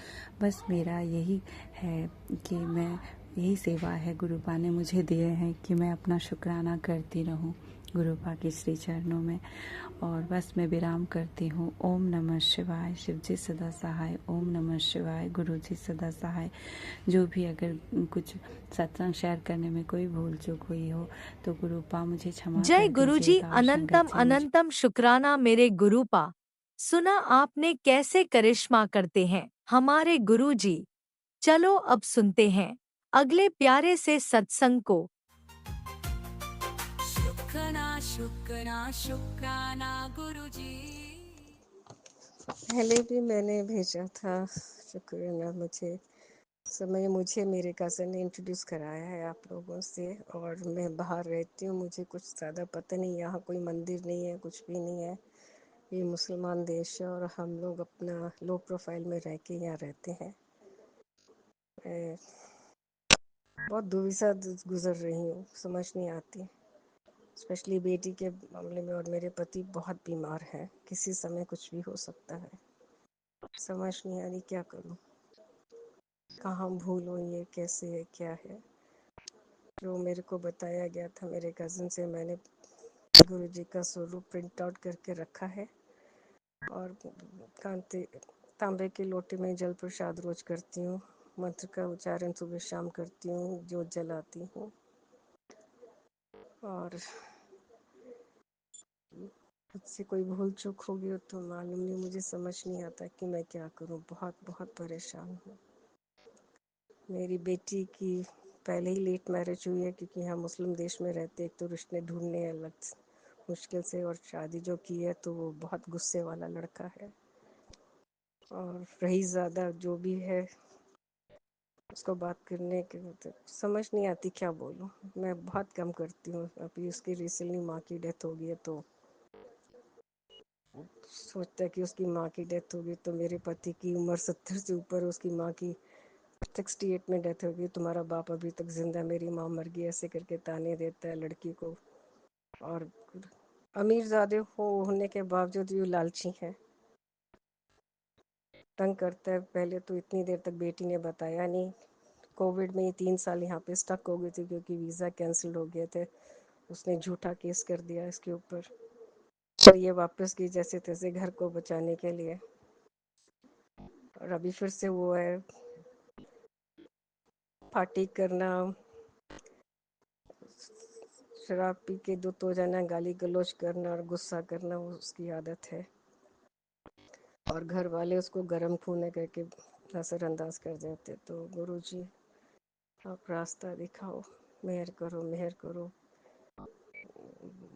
बस मेरा यही है कि मैं यही सेवा है गुरुपा ने मुझे दिए हैं कि मैं अपना शुक्राना करती रहूं गुरुपा के श्री चरणों में। और बस मैं विराम करती हूँ। ओम नमः शिवाय, शिव जी सदा सहाय। ओम नमः शिवाय, गुरु जी सदा सहाय। जो भी अगर कुछ सत्संग शेयर करने में कोई भूल चूक हुई हो तो गुरुपा मुझे क्षमा जय कर गुरुजी। दीजिएगा। और संगत अनंतम जी मुझे अनंतम शुक्राना मेरे गुरुपा। सुना आपने कैसे करिश्मा करते हैं हमारे गुरुजी। चलो अब सुनते हैं अगले प्यारे से सत्संग को। शुक्राना गुरुजी। पहले भी मैंने भेजा था शुक्राना। मुझे मेरे कज़न ने इंट्रोड्यूस कराया है आप लोगों से, और मैं बाहर रहती हूँ, मुझे कुछ ज़्यादा पता नहीं। यहाँ कोई मंदिर नहीं है, कुछ भी नहीं है। ये मुसलमान देश है और हम लोग अपना लो प्रोफाइल में रह के यहाँ रहते हैं। मैं बहुत दुविधा गुजर रही हूँ, समझ नहीं आती, स्पेशली बेटी के मामले में। और मेरे पति बहुत बीमार हैं, किसी समय कुछ भी हो सकता है। समझ नहीं आ रही क्या करूँ, कहाँ भूल हुई है, कैसे है, क्या है। जो मेरे को बताया गया था मेरे कज़न से, मैंने गुरुजी का स्वरूप प्रिंट आउट करके रखा है, और तांबे के लोटे में जल प्रसाद रोज करती हूँ। मंत्र का उच्चारण सुबह शाम करती हूँ, जोत जलाती हूँ। और मुझसे कोई भूल चूक होगी हो तो मालूम नहीं, मुझे समझ नहीं आता कि मैं क्या करूँ। बहुत बहुत परेशान हूँ। मेरी बेटी की पहले ही लेट मैरिज हुई है, क्योंकि यहाँ मुस्लिम देश में रहते एक तो रिश्ते ढूंढने अलग मुश्किल से, और शादी जो की है तो वो बहुत गुस्से वाला लड़का है। और रही ज़्यादा जो भी है उसको बात करने के तो समझ नहीं आती क्या बोलूँ। मैं बहुत कम करती हूँ। अभी उसकी रिसेंटली माँ की डेथ हो गई है, तो सोचता है कि उसकी माँ की डेथ होगी तो मेरे पति की उम्र 70 से ऊपर, उसकी माँ की 68 में डेथ होगी, तुम्हारा बाप अभी तक जिंदा, मेरी माँ मर गई, ऐसे करके ताने देता है लड़की को। और अमीर ज़्यादा होने के बावजूद ये लालची है, तंग करता है। पहले तो इतनी देर तक बेटी ने बताया नहीं। कोविड में ये 3 साल यहाँ पे स्टक हो गई थी, क्योंकि वीज़ा कैंसिल हो गए थे। उसने झूठा केस कर दिया इसके ऊपर, और ये वापस गई जैसे तैसे घर को बचाने के लिए। और अभी फिर से वो है पार्टी करना, शराब पी के दो जाना, गाली गलौज करना और गुस्सा करना, वो उसकी आदत है। और घर वाले उसको गर्म खून करके नज़रअंदाज कर देते। तो गुरुजी आप रास्ता दिखाओ, मेहर करो, मेहर करो।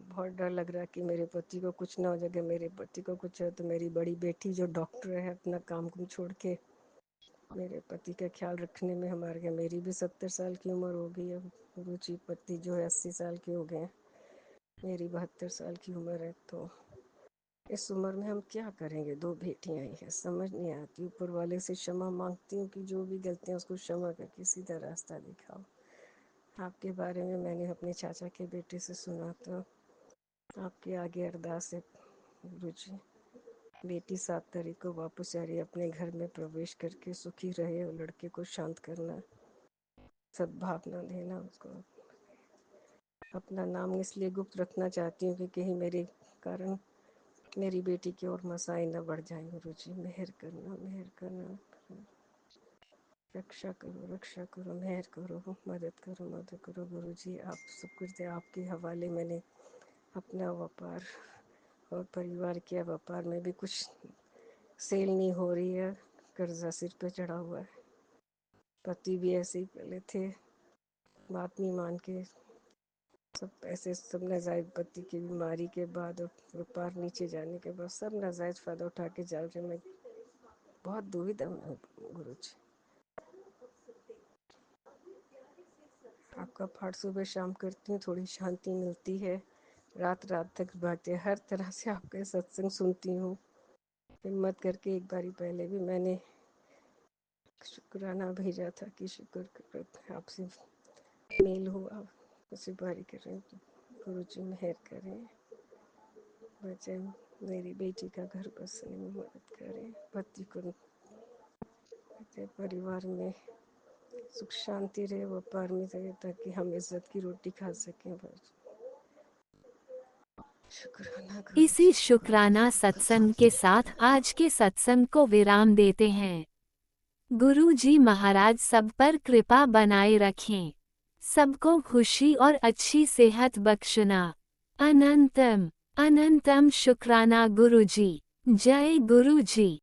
बहुत डर लग रहा है कि मेरे पति को कुछ ना हो जाए। मेरे पति को कुछ है तो मेरी बड़ी बेटी जो डॉक्टर है अपना काम छोड़ के मेरे पति का ख्याल रखने में हमारे गया। मेरी भी 70 साल की उम्र हो गई है। गुरुजी पति जो है 80 साल के हो गए, मेरी 72 साल की उम्र है। तो इस उम्र में हम क्या करेंगे। 2 बेटियां ही हैं, समझ नहीं आती। ऊपर वाले से क्षमा मांगती हूँ कि जो भी गलतियाँ उसको क्षमा करके सीधा रास्ता दिखाओ। आपके बारे में मैंने अपने चाचा के बेटे से सुना, तो आपके आगे अरदास है गुरुजी। बेटी 7 तारीख को वापस आ रही है, अपने घर में प्रवेश करके सुखी रहे, और लड़के को शांत करना, सद्भावना देना उसको। अपना नाम इसलिए गुप्त रखना चाहती हूँ कि कहीं मेरे कारण मेरी बेटी की और मसाई न बढ़ जाए। गुरुजी मेहर करना, मेहर करना, रक्षा करो, रक्षा करो, मेहर करो, मदद करो, मदद करो। गुरुजी आप सब कुछ दे आपके हवाले। मैंने अपना व्यापार और परिवार के व्यापार में भी कुछ सेल नहीं हो रही है, कर्जा सिर पे चढ़ा हुआ है। पति भी ऐसे ही पहले थे, बात नहीं मान के सब पैसे, सब नाजायज, पति की बीमारी के बाद और व्यापार नीचे जाने के बाद सब नाजायज फ़ायदा उठा के जा रहे। मैं बहुत दुविधा में हूँ गुरुजी। आपका पाठ सुबह शाम करती हूँ, थोड़ी शांति मिलती है। रात रात तक बातें, हर तरह से आपका सत्संग सुनती हूँ। हिम्मत करके एक बारी पहले भी मैंने शुक्राना भेजा था कि शुक्र करो आपसे मेल हुआ, उसी बारी करें। गुरुजी मेहर करें, बच्चे मेरी बेटी का घर बसने में मदद करें, पति को परिवार में सुख शांति रहे, व्यापार में रहे, ताकि हम इज्जत की रोटी खा सकें। बस शुक्राना इसी गुरुजी। शुक्राना सत्संग के साथ आज के सत्संग को विराम देते हैं। गुरु जी महाराज सब पर कृपा बनाए रखें, सबको खुशी और अच्छी सेहत बख्शना। अनंतम अनंतम शुक्राना गुरु जी। जय गुरु जी।